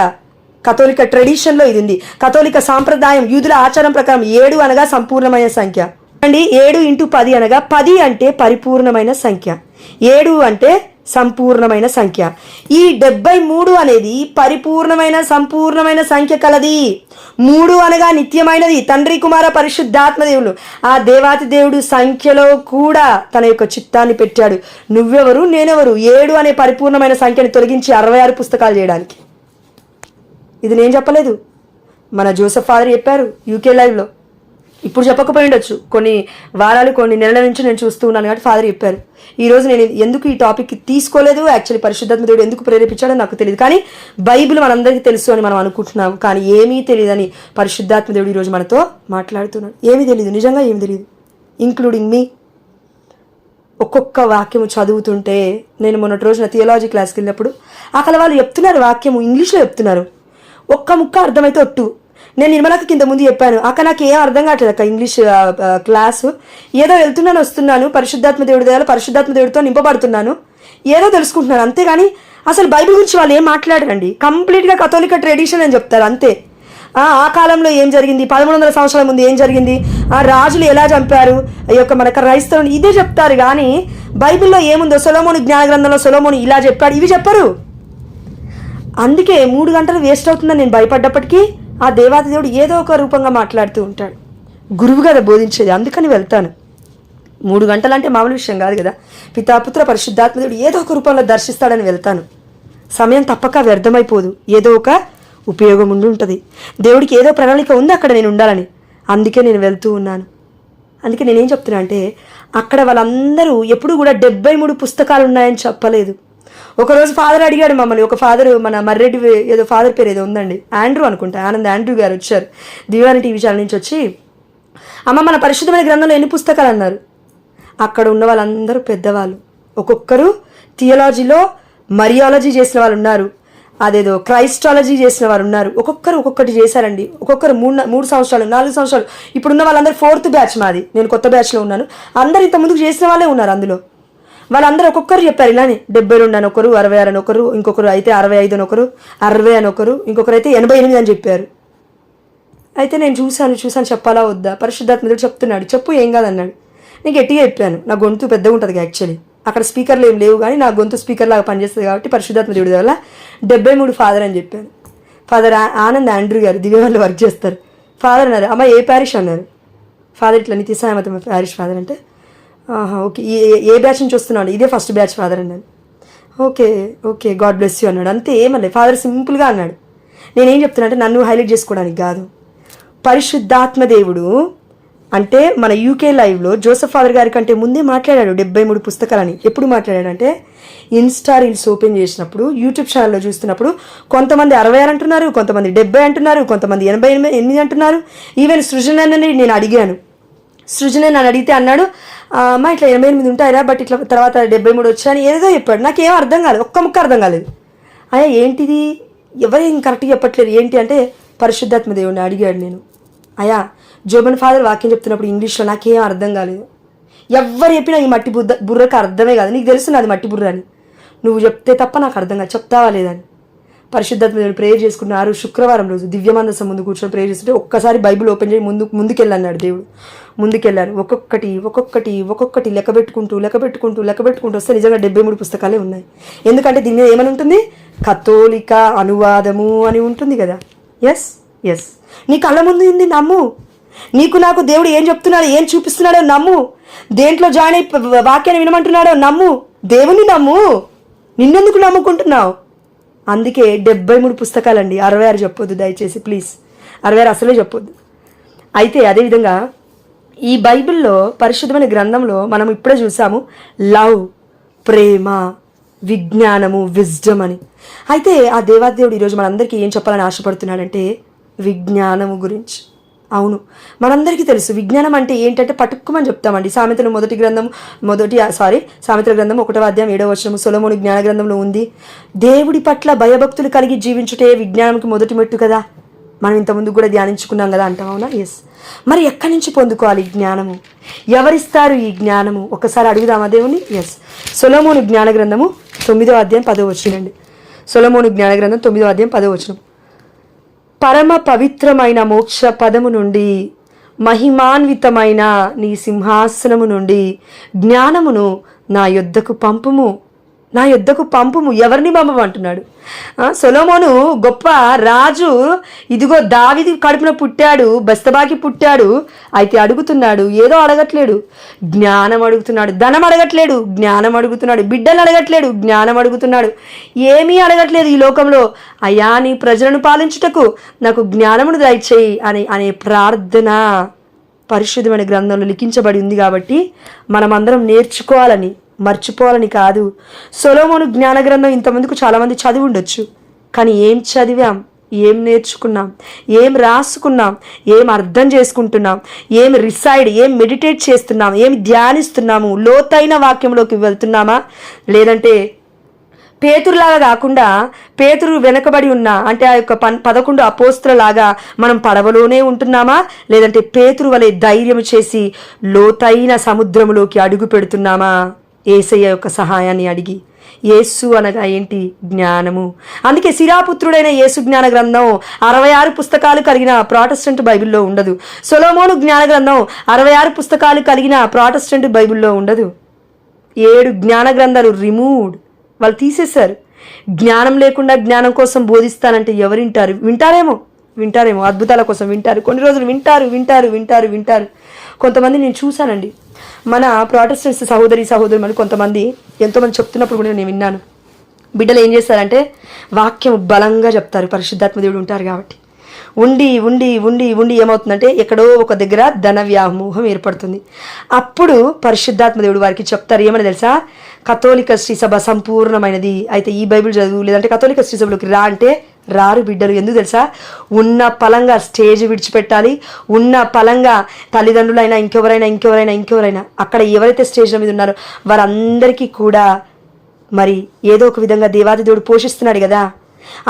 కథోలిక ట్రెడిషన్లో ఇది ఉంది. కథోలిక సాంప్రదాయం యూదుల ఆచారం ప్రకారం 7 అనగా సంపూర్ణమైన సంఖ్య అండి. 7 × 10 అనగా 10 అంటే పరిపూర్ణమైన సంఖ్య, 7 అంటే సంపూర్ణమైన సంఖ్య. ఈ 73 అనేది పరిపూర్ణమైన సంపూర్ణమైన సంఖ్య కలది. 3 అనగా నిత్యమైనది. తండ్రి కుమార పరిశుద్ధాత్మదేవులు, ఆ దేవాతి దేవుడు సంఖ్యలో కూడా తన యొక్క చిత్తాన్ని పెట్టాడు. నువ్వెవరు, నేనెవరు? 7 అనే పరిపూర్ణమైన సంఖ్యని తొలగించి 66 పుస్తకాలు చేయడానికి. ఇది నేను చెప్పలేదు, మన జోసెఫ్ ఫాదర్ చెప్పారు యూకే లైవ్లో. ఇప్పుడు చెప్పకపోయి ఉండొచ్చు, కొన్ని వారాలు కొన్ని నెలల నుంచి నేను చూస్తూ ఉన్నాను కాబట్టి ఫాదర్ చెప్పారు. ఈరోజు నేను ఎందుకు ఈ టాపిక్ తీసుకోలేదు, యాక్చువల్లీ పరిశుద్ధాత్మ దేవుడు ఎందుకు ప్రేరేపించాడో నాకు తెలియదు. కానీ బైబిల్ మనందరికీ తెలుసు అని మనం అనుకుంటున్నాం, కానీ ఏమీ తెలియదని పరిశుద్ధాత్మ దేవుడు ఈరోజు మనతో మాట్లాడుతున్నాడు. ఏమీ తెలియదు, నిజంగా ఏమీ తెలియదు, ఇంక్లూడింగ్ మీ. ఒక్కొక్క వాక్యము చదువుతుంటే, నేను మొన్నటి రోజున థియాలజీ క్లాస్కి వెళ్ళినప్పుడు అక్కడ వాళ్ళు చెప్తున్నారు వాక్యము, ఇంగ్లీష్లో చెప్తున్నారు. ఒక్క ముక్క అర్థమైతే ఒట్టు. నేను నిర్మలకి కింద ముందు చెప్పాను, అక్క నాకు ఏం అర్థం కావట్లేదు అక్క ఇంగ్లీష్ క్లాసు. ఏదో వెళ్తున్నాను వస్తున్నాను, పరిశుద్ధాత్మ దేవుడి దగ్గర పరిశుద్ధాత్మ దేవుడితో నింపబడుతున్నాను, ఏదో తెలుసుకుంటున్నాను, అంతేగాని అసలు బైబిల్ గురించి వాళ్ళు ఏం మాట్లాడరండి. కంప్లీట్గా కథోలిక ట్రెడిషన్ అని చెప్తారు అంతే. ఆ కాలంలో ఏం జరిగింది, 1300 సంవత్సరాల ముందు ఏం జరిగింది, ఆ రాజులు ఎలా చంపారు, ఈ యొక్క మన క్రైస్తవుని, ఇదే చెప్తారు. కానీ బైబిల్లో ఏముందో, సొలొమోను జ్ఞాన గ్రంథంలో సొలొమోను ఇలా చెప్పాడు, ఇవి చెప్పరు. అందుకే 3 గంటలు వేస్ట్ అవుతుందని నేను భయపడ్డప్పటికీ ఆ దేవాది దేవుడు ఏదో ఒక రూపంగా మాట్లాడుతూ ఉంటాడు. గురువు కదా బోధించేది, అందుకని వెళ్తాను. 3 గంటలు అంటే మామూలు విషయం కాదు కదా. పితాపుత్ర పరిశుద్ధాత్మ దేవుడు ఏదో ఒక రూపంలో దర్శిస్తాడని వెళ్తాను. సమయం తప్పక వ్యర్థమైపోదు, ఏదో ఒక ఉపయోగం ఉండి ఉంటుంది. దేవుడికి ఏదో ప్రణాళిక ఉంది అక్కడ నేను ఉండాలని, అందుకే నేను వెళ్తూ ఉన్నాను. అందుకే నేనేం చెప్తున్నా అంటే, అక్కడ వాళ్ళందరూ ఎప్పుడు కూడా 73 పుస్తకాలు ఉన్నాయని చెప్పలేదు. ఒకరోజు ఫాదర్ అడిగాడు మమ్మల్ని, ఒక ఫాదర్ మన మర్రెడ్డి ఏదో ఫాదర్ పేరు ఏదో ఉందండి, ఆండ్రూ అనుకుంటా, ఆనంద్ ఆండ్రూ గారు వచ్చారు దివాని టీవీ ఛానల్ నుంచి వచ్చి, అమ్మ మన పరిశుద్ధమైన గ్రంథంలో ఎన్ని పుస్తకాలు అన్నారు. అక్కడ ఉన్న వాళ్ళందరూ పెద్దవాళ్ళు, ఒక్కొక్కరు థియాలజీలో మరియాలజీ చేసిన వాళ్ళు ఉన్నారు, అదేదో క్రైస్టాలజీ చేసిన వారు ఉన్నారు. ఒక్కొక్కరు ఒక్కొక్కటి చేశారండి. ఒక్కొక్కరు 3 సంవత్సరాలు 4 సంవత్సరాలు. ఇప్పుడున్న వాళ్ళందరూ 4th బ్యాచ్ మాది, నేను కొత్త బ్యాచ్లో ఉన్నాను. అందరు ఇంత ముందుకు చేసిన వాళ్ళే ఉన్నారు అందులో. వాళ్ళందరూ ఒక్కొక్కరు చెప్పారు ఇలానే, 72 అని ఒకరు, 66 అని ఒకరు, ఇంకొకరు అయితే 65 అని ఒకరు, 60 అని ఒకరు, ఇంకొకరు అయితే 88 అని చెప్పారు. అయితే నేను చూశాను చెప్పాలా వద్దా, పరిశుద్ధాత్మ చెప్తున్నాడు చెప్పు ఏం కాదన్నాడు. నేను గట్టిగా చెప్పాను, నా గొంతు పెద్దగా ఉంటుంది యాక్చువల్లీ, అక్కడ స్పీకర్లు ఏం లేవు కానీ నా గొంతు స్పీకర్ లాగా పనిచేస్తుంది కాబట్టి పరిశుద్ధాత్మ దేవుడి వల్ల 73 ఫాదర్ అని చెప్పాను. ఫాదర్ ఆనంద్ ఆండ్రూ గారు దివ్యవాళ్ళు వర్క్ చేస్తారు. ఫాదర్ అన్నారు, అమ్మ ఏ ప్యారిష్ అన్నారు. ఫాదర్ ఇట్లా నిత్యసాయమతం ప్యారిష్ ఫాదర్ అంటే, ఓకే ఏ బ్యాచ్ నుంచి వస్తున్నాడు, ఇదే ఫస్ట్ బ్యాచ్ ఫాదర్ అన్నాను. Okay okay God bless you అన్నాడు. అంతే, ఏమన్నా ఫాదర్ సింపుల్గా అన్నాడు. నేనేం చెప్తున్నా అంటే, నన్ను హైలైట్ చేసుకోవడానికి కాదు, పరిశుద్ధాత్మ దేవుడు అంటే మన యూకే లైవ్లో జోసెఫ్ ఫాదర్ గారి కంటే ముందే మాట్లాడాడు 73 పుస్తకాలని. ఎప్పుడు మాట్లాడాడంటే, ఇన్స్టా రీల్స్ ఓపెన్ చేసినప్పుడు, యూట్యూబ్ ఛానల్లో చూస్తున్నప్పుడు కొంతమంది 66 అంటున్నారు, కొంతమంది 70 అంటున్నారు, కొంతమంది 88 అంటున్నారు. ఈవెన్ సృజనని నేను అడిగాను, సృజన నన్ను అడిగితే అన్నాడు, అమ్మ ఇట్లా 88 ఉంటాయిరా, బట్ ఇట్లా తర్వాత 73 వచ్చాయని ఏదో చెప్పాడు. నాకేం అర్థం కాలేదు, ఒక్క ముక్క అర్థం కాలేదు. అయ్యా ఏంటిది, ఎవరేం కరెక్ట్గా చెప్పట్లేదు ఏంటి అంటే, పరిశుద్ధాత్మ దేవుడిని అడిగాడు నేను. అయ్యా జోబన్ ఫాదర్ వాక్యం చెప్తున్నప్పుడు ఇంగ్లీష్లో నాకేం అర్థం కాలేదు. ఎవరు చెప్పినా ఈ మట్టి బుర్రకు అర్థమే కాదు, నీకు తెలుసు నాది మట్టి బుర్ర అని, నువ్వు చెప్తే తప్ప నాకు అర్థం కాదు, చెప్తావా లేదని. పరిశుద్ధాత్మ దేవుడు ప్రేయర్ చేసుకున్నారు. శుక్రవారం రోజు దివ్యమందసం ముందు కూర్చొని ప్రేయర్ చేస్తుంటే ఒక్కసారి బైబిల్ ఓపెన్ చేసి ముందుకెళ్ళన్నాడు దేవుడు. ముందుకెళ్ళాను, ఒక్కొక్కటి లెక్కబెట్టుకుంటూ వస్తే నిజంగా 73 పుస్తకాలే ఉన్నాయి. ఎందుకంటే దీని మీద ఏమని ఉంటుంది, కథోలిక అనువాదము అని ఉంటుంది కదా. ఎస్ నీ కళ్ళ ముందు ఉంది, నమ్ము. నీకు నాకు దేవుడు ఏం చెప్తున్నాడో ఏం చూపిస్తున్నాడో నమ్ము. దేంట్లో జాయిన్ అయి వాక్యాన్ని వినమంటున్నాడో నమ్ము. దేవుని నమ్ము, నిన్నెందుకు నమ్ముకుంటున్నావు. అందుకే 73 పుస్తకాలండి, 66 చెప్పొద్దు దయచేసి ప్లీజ్, 66 అసలే చెప్పొద్దు. అయితే అదేవిధంగా ఈ బైబిల్లో పరిశుద్ధమైన గ్రంథంలో మనం ఇప్పుడే చూసాము లవ్, ప్రేమ, విజ్ఞానము, విజ్డమ్ అని. అయితే ఆ దేవాదేవుడు ఈరోజు మనందరికీ ఏం చెప్పాలని ఆశపడుతున్నాడంటే, విజ్ఞానము గురించి. అవును, మనందరికీ తెలుసు విజ్ఞానం అంటే ఏంటంటే పట్టుకోమని చెప్తామండి. సామెతల గ్రంథం 1వ అధ్యాయం 7వ వచనం సొలొమోను జ్ఞాన గ్రంథంలో ఉంది. దేవుడి పట్ల భయభక్తులు కలిగి జీవించుటే విజ్ఞానంకి మొదటి మెట్టు కదా. మనం ఇంతకుముందు కూడా ధ్యానించుకున్నాం కదా అంటాం, అవునా? ఎస్. మరి ఎక్కడి నుంచి పొందుకోవాలి ఈ జ్ఞానము? ఎవరిస్తారు ఈ జ్ఞానము? ఒకసారి అడుగుదామా దేవుని? ఎస్. సొలొమోను జ్ఞాన గ్రంథము 9వ అధ్యాయం 10వ వచనం అండి. సొలొమోను జ్ఞాన గ్రంథం 9వ అధ్యాయం 10వ వచనం. పరమ పవిత్రమైన మోక్ష పదము నుండి, మహిమాన్వితమైన నీ సింహాసనము నుండి జ్ఞానమును నా యొద్దకు పంపుము, నా యొద్దకు పంపుము. ఎవరిని పంపమంటున్నాడు? సొలొమోను గొప్ప రాజు. ఇదిగో దావీదు కడుపున పుట్టాడు, బెస్తబాకి పుట్టాడు. అయితే అడుగుతున్నాడు, ఏదో అడగట్లేడు, జ్ఞానం అడుగుతున్నాడు. ధనం అడగట్లేడు, జ్ఞానం అడుగుతున్నాడు. బిడ్డలు అడగట్లేడు, జ్ఞానం అడుగుతున్నాడు. ఏమీ అడగట్లేదు ఈ లోకంలో. అయ్యా, నీ ప్రజలను పాలించుటకు నాకు జ్ఞానమును దయచేయి అనే ప్రార్థన పరిశుద్ధమైన గ్రంథంలో లిఖించబడి ఉంది. కాబట్టి మనమందరం నేర్చుకోవాలని, మర్చిపోవాలని కాదు. సొలొమోను జ్ఞాన గ్రంథం ఇంతమందికి చాలామంది చదివి ఉండొచ్చు, కానీ ఏం చదివాం, ఏం నేర్చుకున్నాం, ఏం రాసుకున్నాం, ఏం అర్థం చేసుకుంటున్నాం, ఏం మెడిటేట్ చేస్తున్నాం, ఏం ధ్యానిస్తున్నాము, లోతైన వాక్యంలోకి వెళ్తున్నామా? లేదంటే పేతురులాగా కాకుండా పేతురు వెనకబడి ఉన్న, అంటే ఆ యొక్క 11 అపోస్తులలాగా మనం పడవలోనే ఉంటున్నామా? లేదంటే పేతురు వలె ధైర్యం చేసి లోతైన సముద్రములోకి అడుగు పెడుతున్నామా? యేసయ్య యొక్క సహాయాన్ని అడిగి. యేసు అనగా ఏంటి? జ్ఞానము. అందుకే సిరాపుత్రుడైన యేసు జ్ఞాన గ్రంథం 66 పుస్తకాలు కలిగిన ప్రాటెస్టెంట్ బైబిల్లో ఉండదు. సొలొమోను జ్ఞాన గ్రంథం 66 పుస్తకాలు కలిగిన ప్రాటెస్టెంట్ బైబిల్లో ఉండదు. 7 జ్ఞాన గ్రంథాలు రిమూవ్డ్, వాళ్ళు తీసేశారు. జ్ఞానం లేకుండా జ్ఞానం కోసం బోధిస్తానంటే ఎవరు వింటారేమో అద్భుతాల కోసం వింటారు, కొన్ని రోజులు వింటారు. కొంతమంది నేను చూశానండి, మన ప్రాటెస్టెంట్స్ సహోదరులు కొంతమంది ఎంతోమంది చెప్తున్నప్పుడు కూడా నేను విన్నాను. బిడ్డలు ఏం చేస్తారంటే వాక్యం బలంగా చెప్తారు, పరిశుద్ధాత్మ దేవుడు ఉంటారు కాబట్టి. ఉండి ఏమవుతుందంటే ఎక్కడో ఒక దగ్గర ధన వ్యామోహం ఏర్పడుతుంది. అప్పుడు పరిశుద్ధాత్మ దేవుడు వారికి చెప్తారు, ఏమని తెలుసా? కథోలిక శ్రీ సభ సంపూర్ణమైనది. అయితే ఈ బైబిల్ చదువు, లేదంటే కథోలిక శ్రీ సభలోకి రా అంటే రారు బిడ్డలు. ఎందుకు తెలుసా? ఉన్న పలంగా స్టేజ్ విడిచిపెట్టాలి. ఉన్న పలంగా తల్లిదండ్రులైనా ఇంకెవరైనా అక్కడ ఎవరైతే స్టేజ్ల మీద ఉన్నారో వారందరికీ కూడా మరి ఏదో ఒక విధంగా దేవాది దేవుడు పోషిస్తున్నాడు కదా.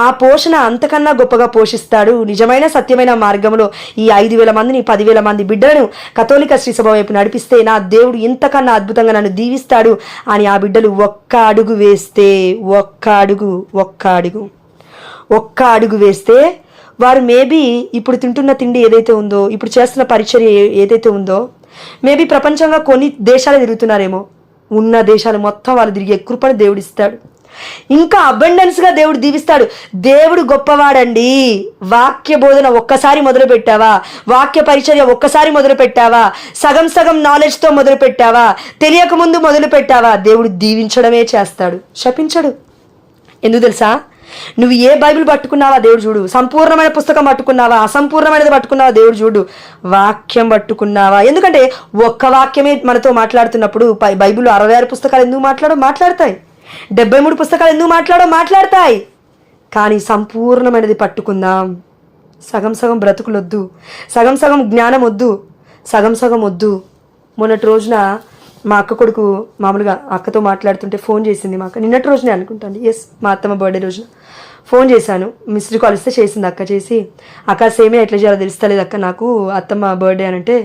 ఆ పోషణ అంతకన్నా గొప్పగా పోషిస్తాడు. నిజమైన సత్యమైన మార్గంలో ఈ 5,000 మందిని 10,000 మంది బిడ్డలను కథోలిక శ్రీసభ వైపు నడిపిస్తే నా దేవుడు ఇంతకన్నా అద్భుతంగా నన్ను దీవిస్తాడు అని ఆ బిడ్డలు ఒక్క అడుగు వేస్తే వారు మేబీ ఇప్పుడు తింటున్న తిండి ఏదైతే ఉందో, ఇప్పుడు చేస్తున్న పరిచర్య ఏదైతే ఉందో, మేబీ ప్రపంచంగా కొన్ని దేశాలు తిరుగుతున్నారేమో, ఉన్న దేశాలు మొత్తం వాళ్ళు తిరిగే కృపను దేవుడిస్తాడు. ఇంకా అబండెన్స్గా దేవుడు దీవిస్తాడు. దేవుడు గొప్పవాడండి. వాక్య బోధన ఒక్కసారి మొదలు పెట్టావా, వాక్య పరిచర్య ఒక్కసారి మొదలు పెట్టావా, సగం నాలెడ్జ్తో మొదలు పెట్టావా, తెలియక ముందు మొదలు పెట్టావా, దేవుడు దీవించడమే చేస్తాడు, శపించడు. ఎందుకు తెలుసా? నువ్వు ఏ బైబిల్ పట్టుకున్నావా దేవుడు చూడు, సంపూర్ణమైన పుస్తకం పట్టుకున్నావా, అసంపూర్ణమైనది పట్టుకున్నావా దేవుడు చూడు, వాక్యం పట్టుకున్నావా. ఎందుకంటే ఒక్క వాక్యమే మనతో మాట్లాడుతున్నప్పుడు బైబిల్ 66 పుస్తకాలు ఎందుకు మాట్లాడతాయి, 73 పుస్తకాలు ఎందుకు మాట్లాడతాయి. కానీ సంపూర్ణమైనది పట్టుకుందాం. సగం బ్రతుకులొద్దు, సగం జ్ఞానం వద్దు, సగం వద్దు. మొన్నటి రోజున మా అక్క కొడుకు మామూలుగా అక్కతో మాట్లాడుతుంటే ఫోన్ చేసింది మా అక్క, నిన్నటి రోజునే అనుకుంటాను, ఎస్ మా అత్తమ్మ బర్త్డే రోజున ఫోన్ చేశాను. మిస్డ్ కాల్ ఇస్తే చేసింది అక్క. చేసి అక్క సేమే ఎట్లా చేయాలో తెలుస్తలేదు అక్క నాకు, అత్తమ్మ బర్త్డే అని అంటే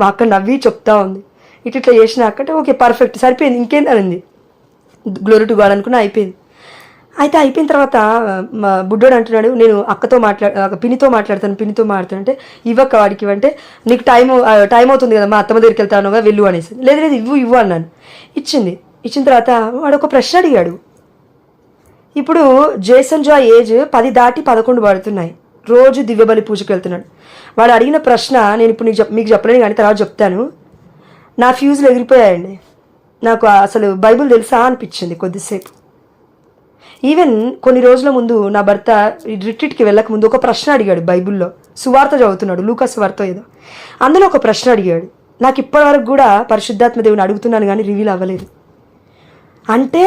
మా అక్క నవ్వి చెప్తా ఉంది. ఇట్లా చేసిన అక్కంటే ఓకే పర్ఫెక్ట్ సరిపోయింది, ఇంకేం అనింది, గ్లోరీ టు గాడ్ అనుకున్నా అయిపోయింది. అయితే అయిపోయిన తర్వాత మా బుడ్డోడు అంటున్నాడు, నేను అక్కతో పినితో మాట్లాడతాను అంటే ఇవ్వక్క వాడికి ఇవ్వంటే, నీకు టైం అవుతుంది కదా, మా అత్తమ్మ దగ్గరికి వెళ్తానుగా వెళ్ళు అనేసి. లేదు ఇవ్వు అన్నాను. ఇచ్చిన తర్వాత వాడు ఒక ప్రశ్న అడిగాడు. ఇప్పుడు జేసన్ జాయ్ ఏజ్ 10 దాటి 11 పడుతున్నాయి, రోజు దివ్యబలి పూజకి వెళ్తున్నాడు. వాడు అడిగిన ప్రశ్న నేను ఇప్పుడు మీకు చెప్పలేను కానీ తర్వాత చెప్తాను. నా ఫ్యూజులు ఎగిరిపోయాయండి. నాకు అసలు బైబిల్ తెలుసా అనిపించింది కొద్దిసేపు. ఈవెన్ కొన్ని రోజుల ముందు నా భర్త రిట్రీట్కి వెళ్ళక ముందు ఒక ప్రశ్న అడిగాడు. బైబిల్లో సువార్త చదువుతున్నాడు, లూకాసు వార్త ఏదో, అందులో ఒక ప్రశ్న అడిగాడు. నాకు ఇప్పటి వరకు కూడా పరిశుద్ధాత్మ దేవుని అడుగుతున్నాను కానీ రివీల్ అవ్వలేదు. అంటే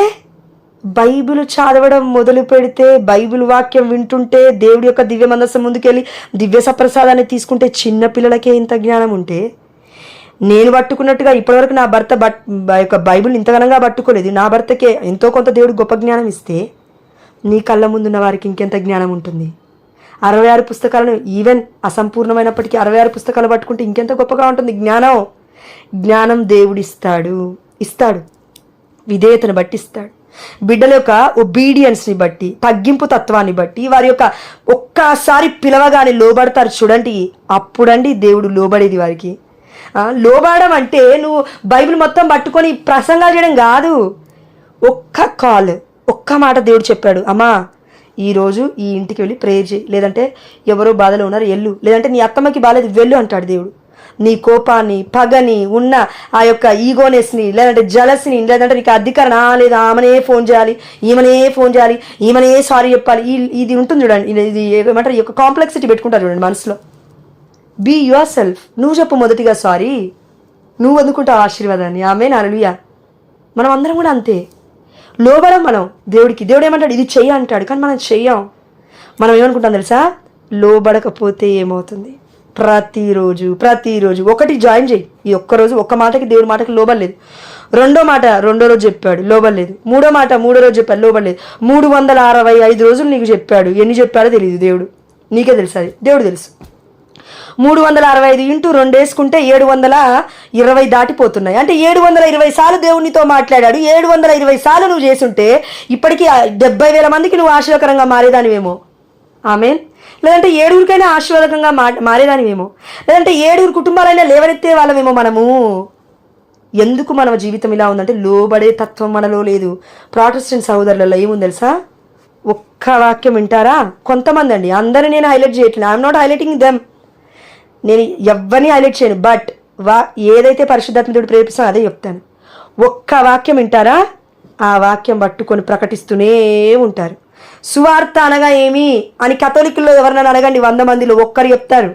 బైబిల్ చదవడం మొదలు పెడితే, బైబిల్ వాక్యం వింటుంటే, దేవుడి యొక్క దివ్య మందస్సం ముందుకెళ్ళి దివ్య సప్రసాదాన్ని తీసుకుంటే చిన్న పిల్లలకే ఇంత జ్ఞానం ఉంటే, నేను పట్టుకున్నట్టుగా ఇప్పటివరకు నా భర్త యొక్క బైబిల్ ఇంతగానంగా పట్టుకోలేదు. నా భర్తకే ఎంతో కొంత దేవుడు గొప్ప జ్ఞానం ఇస్తే నీ కళ్ళ ముందున్న వారికి ఇంకెంత జ్ఞానం ఉంటుంది. 66 పుస్తకాలను, ఈవెన్ అసంపూర్ణమైనప్పటికీ 66 పుస్తకాలు పట్టుకుంటే ఇంకెంత గొప్పగా ఉంటుంది జ్ఞానం. జ్ఞానం దేవుడిస్తాడు, విధేయతను బట్టి ఇస్తాడు. బిడ్డల యొక్క ఒబీడియన్స్ని బట్టి, తగ్గింపు తత్వాన్ని బట్టి, వారి యొక్క ఒక్కసారి పిలవగానే లోబడతారు చూడండి, అప్పుడండి దేవుడు లోబడేది వారికి. లోబడడం అంటే నువ్వు బైబిల్ మొత్తం పట్టుకొని ప్రసంగాలు చేయడం కాదు. ఒక్క మాట దేవుడు చెప్పాడు, అమ్మా ఈరోజు ఈ ఇంటికి వెళ్ళి ప్రేయర్ చేయి, లేదంటే ఎవరో బాధలో ఉన్నారు వెళ్ళు, లేదంటే నీ అత్తమ్మకి బాలేదు వెళ్ళు అంటాడు దేవుడు. నీ కోపాన్ని, పగని, ఉన్న ఆ యొక్క ఈగోనెస్ని, లేదంటే జలస్ని, లేదంటే నీకు అధికారం లేదా ఆమెనే ఫోన్ చేయాలి, ఈమెనే సారీ చెప్పాలి, ఇది ఉంటుంది చూడండి, ఇది ఏమంటారు, ఈ యొక్క కాంప్లెక్సిటీ పెట్టుకుంటారు చూడండి మనసులో. Be yourself. నువ్వు చెప్పు మొదటిగా సారీ, నువ్వు అందుకుంటావు ఆశీర్వాదాన్ని. ఆమేన్, హల్లెలూయా. మనం అందరం కూడా అంతే, లోబడం మనం దేవుడికి. దేవుడు ఏమంటాడు, ఇది చెయ్యి అంటాడు, కానీ మనం చెయ్యం. మనం ఏమనుకుంటాం తెలుసా, లోబడకపోతే ఏమవుతుంది. ప్రతిరోజు ఒకటి జాయిన్ చేయి. ఈ ఒక్కరోజు ఒక్క మాటకి దేవుడి మాటకి లోబడలేదు, రెండో రోజు చెప్పాడు లోబడలేదు, మూడో రోజు చెప్పాడు లోబడలేదు, 365 రోజులు నీకు చెప్పాడు, ఎన్ని చెప్పాడో తెలియదు దేవుడు, నీకే తెలుసు, అది దేవుడు తెలుసు. 365 ఇంటూ 2 వేసుకుంటే 720 దాటిపోతున్నాయి. అంటే 720 సార్లు దేవునితో మాట్లాడాడు. 720 సార్లు నువ్వు చేసుంటే ఇప్పటికీ 70,000 మందికి నువ్వు ఆశీర్వకరంగా మారేదానివేమో. ఆమేన్. లేదంటే 7 ఆశీర్వాదకంగా మారేదానివేమో, లేదంటే 7 కుటుంబాలైనా లేవనెత్తే వాళ్ళమేమో మనము. ఎందుకు మన జీవితం ఇలా ఉందంటే లోబడే తత్వం మనలో లేదు. ప్రాటెస్టెంట్ సహోదరులలో ఏముంది తెలుసా, ఒక్క వాక్యం వింటారా, కొంతమంది అండి, అందరినీ నేను హైలైట్ చేయట్లేదు, ఐఎమ్ నాట్ హైలైటింగ్ దెమ్, నేను ఎవరిని హైలైట్ చేయను, బట్ ఏదైతే పరిశుద్ధాత్మ దేవుడు ప్రేరేపిస్తానో అదే చెప్తాను. ఒక్క వాక్యం వింటారా, ఆ వాక్యం పట్టుకొని ప్రకటిస్తూనే ఉంటారు. సువార్త అనగా ఏమి అని కథోలికుల్లో ఎవరినైనా అడగండి, 100 మందిలో ఒక్కరు చెప్తారు.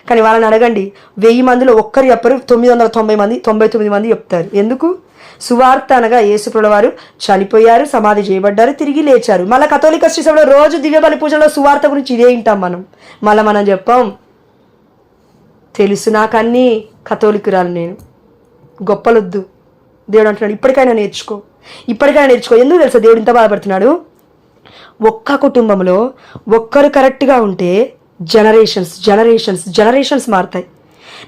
కానీ వాళ్ళని అడగండి, 1000 మందిలో ఒక్కరు చెప్పరు, 999 మంది చెప్తారు. ఎందుకు? సువార్త అనగా యేసుప్రభుల వారు చనిపోయారు, సమాధి చేయబడ్డారు, తిరిగి లేచారు. మళ్ళీ కథోలిక శ్రీసభలో రోజు దివ్య బలి పూజలో సువార్త గురించి ఇదే వింటాం మనం. మనం చెప్పాం, తెలుసు నాకన్నీ, కథోలికురాలు నేను, గొప్పలొద్దు. దేవుడు అంటున్నాడు ఇప్పటికైనా నేర్చుకో. ఎందుకు తెలుసా దేవుడు ఇంత బాధపడుతున్నాడు? ఒక్క కుటుంబంలో ఒక్కరు కరెక్ట్గా ఉంటే జనరేషన్స్ మారుతాయి.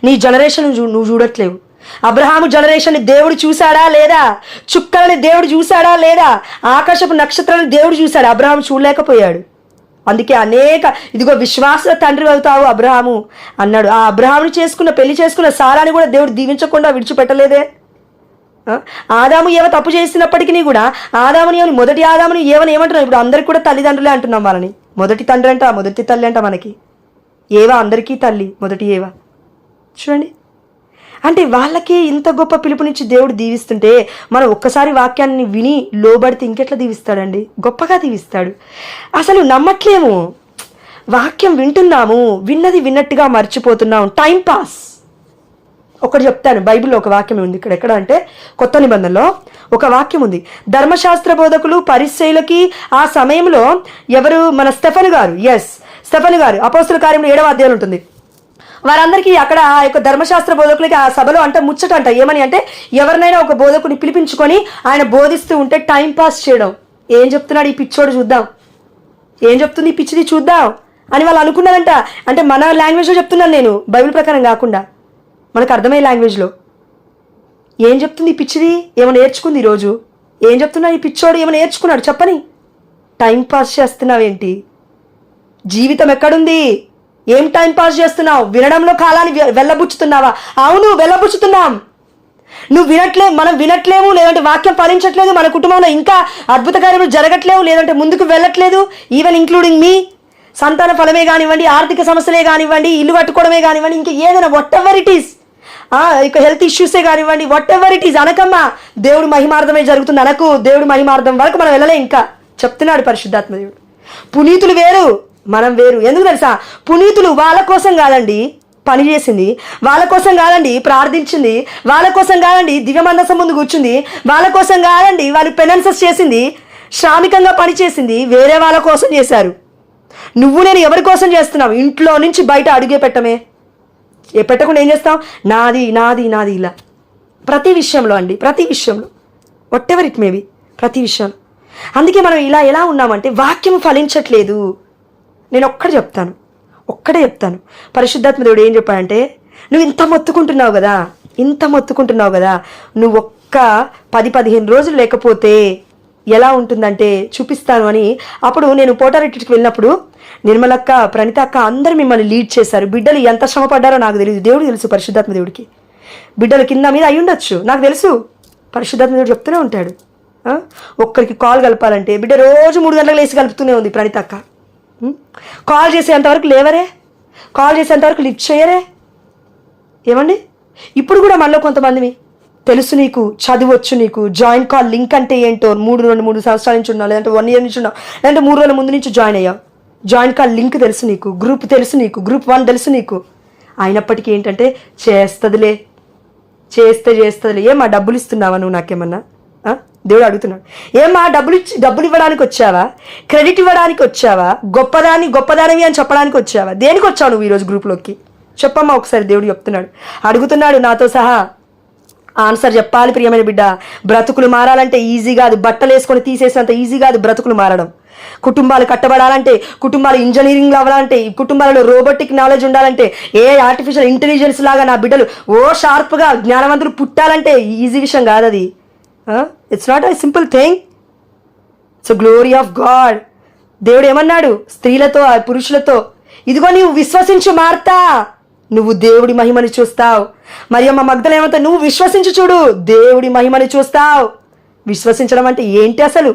నీ జనరేషన్ నువ్వు చూడట్లేవు. అబ్రహాము జనరేషన్ దేవుడు చూశాడా లేదా? చుక్కలని దేవుడు చూశాడా లేదా? ఆకాశపు నక్షత్రాలను దేవుడు చూశాడు, అబ్రహాము చూడలేకపోయాడు. అందుకే ఇదిగో విశ్వాస తండ్రి అవుతావు అబ్రహాము అన్నాడు. ఆ అబ్రహాముని పెళ్లి చేసుకున్న సారాని కూడా దేవుడు దీవించకుండా విడిచిపెట్టలేదే. ఆదాము ఏవ తప్పు చేసినప్పటికీ కూడా మొదటి ఆదాముని ఏవని ఏమంటున్నాం, ఇప్పుడు అందరికి కూడా తల్లిదండ్రులే అంటున్నాం వాళ్ళని. మొదటి తల్లి అంట మనకి. ఏవా అందరికీ తల్లి, మొదటి ఏవా. చూడండి, అంటే వాళ్ళకి ఇంత గొప్ప పిలుపునిచ్చి దేవుడు దీవిస్తుంటే మనం ఒక్కసారి వాక్యాన్ని విని లోబడితే ఇంకెట్లా దీవిస్తాడండి? గొప్పగా దీవిస్తాడు. అసలు నమ్మట్లేము, వాక్యం వింటున్నాము, విన్నది విన్నట్టుగా మర్చిపోతున్నాం, టైం పాస్. ఒకటి చెప్తాను, బైబిల్లో ఒక వాక్యం ఉంది, ఎక్కడ అంటే కొత్త నిబంధనలో ఒక వాక్యం ఉంది. ధర్మశాస్త్ర బోధకులు పరిసయ్యులకి ఆ సమయంలో ఎవరు, మన స్టెఫెను గారు అపోస్తల కార్యంలో 7వ అధ్యాయం ఉంటుంది. వారందరికీ అక్కడ ఆ యొక్క ధర్మశాస్త్ర బోధకులకి ఆ సభలో ముచ్చట ఏమని అంటే, ఎవరినైనా ఒక బోధకుని పిలిపించుకొని ఆయన బోధిస్తూ ఉంటే టైం పాస్ చేయడం. ఏం చెప్తున్నాడు ఈ పిచ్చోడు చూద్దాం, ఏం చెప్తుంది ఈ పిచ్చిది చూద్దాం అని వాళ్ళు అనుకున్నారంట. అంటే మన లాంగ్వేజ్లో చెప్తున్నాను నేను, బైబిల్ ప్రకారం కాకుండా మనకు అర్థమయ్యే లాంగ్వేజ్లో. ఏం చెప్తుంది ఈ పిచ్చిది, ఏమైనా నేర్చుకుంది ఈరోజు? ఏం చెప్తున్నా ఈ పిచ్చోడు, ఏమైనా నేర్చుకున్నాడు చెప్పని? టైం పాస్ చేస్తున్నావేంటి? జీవితం ఎక్కడుంది? ఏం టైం పాస్ చేస్తున్నావు? వినడంలో కాలాన్ని వెళ్ళబుచ్చుతున్నావా? అవును, వెళ్ళబుచ్చుతున్నాం. మనం వినట్లేము, లేదంటే వాక్యం ఫలించట్లేదు, మన కుటుంబంలో ఇంకా అద్భుత కార్యములు జరగట్లేవు, లేదంటే ముందుకు వెళ్ళట్లేదు. ఈవెన్ ఇంక్లూడింగ్ మీ సంతాన ఫలమే కానివ్వండి, ఆర్థిక సమస్యలే కానివ్వండి, ఇల్లు కట్టుకోవడమే కానివ్వండి, ఇంకా ఏదైనా వాట్ ఎవర్ ఇట్ ఈస్, ఇక హెల్త్ ఇష్యూసే కానివ్వండి, వాట్ ఎవర్ ఇట్ ఈస్ అనకమ్మా, దేవుడు మహిమార్థమే జరుగుతుంది అనకు. దేవుడు మహిమార్థం వరకు మనం వెళ్ళలే. ఇంకా చెప్తున్నాడు పరిశుద్ధాత్మ దేవుడు. పునీతులు వేరు, మనం వేరు. ఎందుకు తెలుసా? పునీతులు వాళ్ళ కోసం కాదండి పనిచేసింది, వాళ్ళ కోసం కాదండి ప్రార్థించింది, వాళ్ళ కోసం కాదండి దివ్యమందసం ముందు కూర్చుంది, వాళ్ళ కోసం కాదండి వాళ్ళు పెనెన్సెస్ చేసింది, శ్రామికంగా పనిచేసింది, వేరే వాళ్ళ కోసం చేశారు. నువ్వు నేను ఎవరి కోసం చేస్తున్నావు? ఇంట్లో నుంచి బయట అడుగే పెట్టకుండా ఏం చేస్తావు? నాది ఇలా. ప్రతి విషయంలో వాట్ ఎవర్ ఇట్ మేబీ, ప్రతి విషయంలో. అందుకే మనం ఇలా ఎలా ఉన్నామంటే వాక్యం ఫలించట్లేదు. నేను ఒక్కటి చెప్తాను, ఒక్కటే చెప్తాను. పరిశుద్ధాత్మ దేవుడు ఏం చెప్పాడంటే, నువ్వు ఇంత మొత్తుకుంటున్నావు కదా, నువ్వు ఒక్క 10-15 రోజులు లేకపోతే ఎలా ఉంటుందంటే చూపిస్తాను అని. అప్పుడు నేను పోటారెట్టికి వెళ్ళినప్పుడు నిర్మలక్క, ప్రణీత అక్క అందరూ మిమ్మల్ని లీడ్ చేశారు. బిడ్డలు ఎంత శ్రమ పడ్డారో నాకు తెలియదు, దేవుడు తెలుసు. పరిశుద్ధాత్మ దేవుడికి బిడ్డలు కింద మీద అయి ఉండొచ్చు, నాకు తెలుసు. పరిశుద్ధాత్మ దేవుడు చెప్తూనే ఉంటాడు. ఒక్కరికి కాల్ కలపాలంటే బిడ్డ రోజు 3 గంటలకు లేచి కలుపుతూనే ఉంది ప్రణీత అక్క. కాల్ చేసేంతవరకు లేవరే, కాల్ చేసేంతవరకు లిఫ్ట్ చేయరే. ఏమండి, ఇప్పుడు కూడా మనలో కొంతమంది తెలుసు, నీకు చదువచ్చు, నీకు జాయిన్ కాల్ లింక్ అంటే ఏంటో 3 సంవత్సరాల నుంచి ఉన్నావు, లేదంటే 1 ఇయర్ నుంచి ఉన్నావు, లేదంటే 3 రోజుల ముందు నుంచి జాయిన్ అయ్యావు. జాయిన్ కాల్ లింక్ తెలుసు నీకు, గ్రూప్ తెలుసు నీకు, గ్రూప్ 1 తెలుసు నీకు. అయినప్పటికీ ఏంటంటే చేస్తుందిలే. ఏమా డబ్బులు ఇస్తున్నావా నువ్వు నాకేమన్నా? దేవుడు అడుగుతున్నాడు, ఏమా డబ్బులు ఇవ్వడానికి వచ్చావా, క్రెడిట్ ఇవ్వడానికి వచ్చావా, గొప్పదానివి అని చెప్పడానికి వచ్చావా? దేనికి వచ్చావు నువ్వు ఈరోజు గ్రూప్లోకి? చెప్పమ్మా ఒకసారి. దేవుడు చెప్తున్నాడు, అడుగుతున్నాడు నాతో సహా. ఆన్సర్ చెప్పాలి ప్రియమైన బిడ్డ. బ్రతుకులు మారాలంటే ఈజీ కాదు, బట్టలు వేసుకొని తీసేసినంత ఈజీ కాదు బ్రతుకులు మారడం. కుటుంబాలు కట్టబడాలంటే, కుటుంబాలు ఇంజనీరింగ్లు అవ్వాలంటే, కుటుంబాలలో రోబోటిక్ నాలెడ్జ్ ఉండాలంటే, ఆర్టిఫిషియల్ ఇంటెలిజెన్స్ లాగా నా బిడ్డలు షార్ప్గా జ్ఞానవంతులు పుట్టాలంటే ఈజీ విషయం కాదు అది. It's not a simple thing, it's glory of God. దేవుడు ఏమన్నాడు స్త్రీలతో, పురుషులతో, ఇదిగో నీవు విశ్వసించు మార్తా, నువ్వు దేవుడి మహిమని చూస్తావు. మరియమ్మ మగ్దలేనే ఏమంటే, నువ్వు విశ్వసించు చూడు, దేవుడి మహిమని చూస్తావు. విశ్వసించడం అంటే ఏంటి అసలు?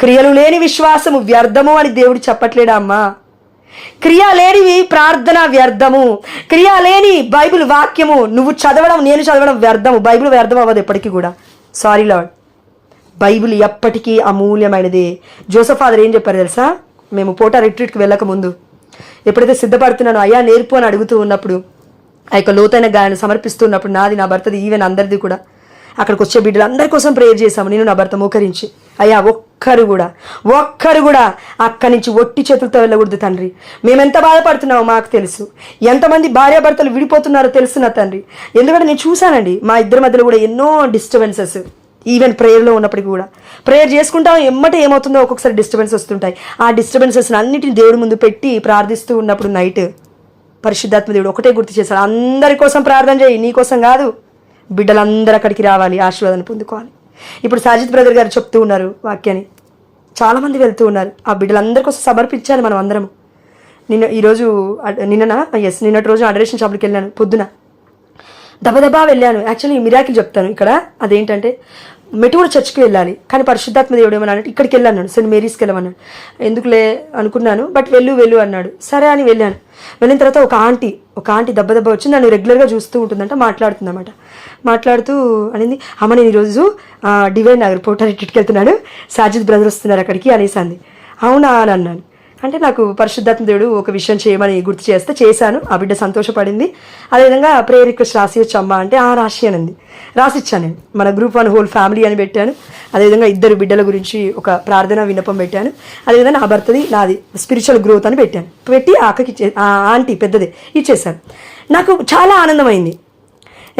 క్రియలు లేని విశ్వాసము వ్యర్థము అని దేవుడు చెప్పట్లేడా అమ్మా? క్రియ లేనివి ప్రార్థన వ్యర్థము, క్రియ లేని బైబిల్ వాక్యము నువ్వు చదవడం, నేను చదవడం వ్యర్థము. బైబిల్ వ్యర్థం అవ్వదు ఎప్పటికీ కూడా. సారీ లార్డ్, బైబిల్ ఎప్పటికీ అమూల్యమైనది. జోసెఫ్ ఫాదర్ ఏం చెప్పారు తెలుసా? మేము పోటా రిట్రీట్కి వెళ్ళక ముందు ఎప్పుడైతే సిద్ధపడుతున్నానో, అయ్యా నేర్పు అని అడుగుతూ ఉన్నప్పుడు, ఆ యొక్క లోతైన గాయాన్ని సమర్పిస్తున్నప్పుడు, నాది, నా భర్తది, ఈవెన్ అందరిది కూడా, అక్కడికి వచ్చే బిడ్డలు అందరి కోసం ప్రేయర్ చేశాము. నేను నా భర్త మోకరించి, అయ్యా ఒక్కరు కూడా అక్కడి నుంచి ఒట్టి చేతులతో వెళ్ళకూడదు తండ్రి. మేమెంత బాధపడుతున్నామో మాకు తెలుసు, ఎంతమంది భార్యాభర్తలు విడిపోతున్నారో తెలుసు నా తండ్రి. ఎందుకంటే నేను చూశానండి మా ఇద్దరి మధ్యలో కూడా ఎన్నో డిస్టర్బెన్సెస్. ఈవెన్ ప్రేయర్లో ఉన్నప్పటికీ కూడా ప్రేయర్ చేసుకుంటాం, ఎమ్మటే ఏమవుతుందో ఒక్కొక్కసారి డిస్టర్బెన్స్ వస్తుంటాయి. ఆ డిస్టర్బెన్సెస్ అన్నిటిని దేవుడి ముందు పెట్టి ప్రార్థిస్తూ ఉన్నప్పుడు నైట్ పరిశుద్ధాత్మ దేవుడు ఒకటే గుర్తు చేశాడు, అందరి కోసం ప్రార్థన చేయి, నీ కోసం కాదు. బిడ్డలందరూ అక్కడికి రావాలి, ఆశీర్వాదాన్ని పొందుకోవాలి. ఇప్పుడు సాజిద్ బ్రదర్ గారు చెప్తూ ఉన్నారు వాక్యాన్ని, చాలామంది వెళ్తూ ఉన్నారు. ఆ బిడ్డలందరి కోసం సమర్పించాలి మనం అందరము. నిన్నటి రోజు అడరేషన్ షాప్కి వెళ్ళాను, పొద్దున దబదబా వెళ్ళాను. యాక్చువల్లీ మిరాకిల్ చెప్తాను ఇక్కడ. అదేంటంటే మెట్టుగూడ చర్చ్కి వెళ్ళాలి, కానీ పరిశుద్ధాత్మ దేవుడు ఏమన్నాడు, ఇక్కడికి వెళ్ళాను, సెయింట్ మేరీస్కి వెళ్ళమన్నాడు. ఎందుకులే అనుకున్నాను, బట్ వెళ్ళు అన్నాడు. సరే అని వెళ్ళాను. వెళ్ళిన తర్వాత ఒక ఆంటీ దెబ్బ వచ్చి నన్ను రెగ్యులర్గా చూస్తూ ఉంటుందంట, మాట్లాడుతుందన్నమాట. మాట్లాడుతూ అనింది, అమ్మ నేను ఈరోజు డివైన్ నగర్ పోటా రిట్రీట్కి వెళ్తున్నాడు, సాజిద్ బ్రదర్ వస్తున్నారు అక్కడికి అనేసి అంది. అవునా అని అన్నాను. అంటే నాకు పరిశుద్ధాత్మ దేవుడు ఒక విషయం చేయమని గుర్తు చేస్తే చేశాను. ఆ బిడ్డ సంతోషపడింది. అదేవిధంగా ప్రేయర్ రిక్వెస్ట్ రాసియచ్చు అమ్మా అంటే రాసి అనింది. రాసిచ్చాను. నేను మన గ్రూప్ 1 హోల్ ఫ్యామిలీ అని పెట్టాను. అదేవిధంగా 2 బిడ్డల గురించి ఒక ప్రార్థన విన్నపం పెట్టాను. అదేవిధంగా నా భర్తది, నాది స్పిరిచువల్ గ్రోత్ అని పెట్టాను. పెట్టి ఆ ఆంటీ పెద్దది ఇచ్చేసాను. నాకు చాలా ఆనందమైంది.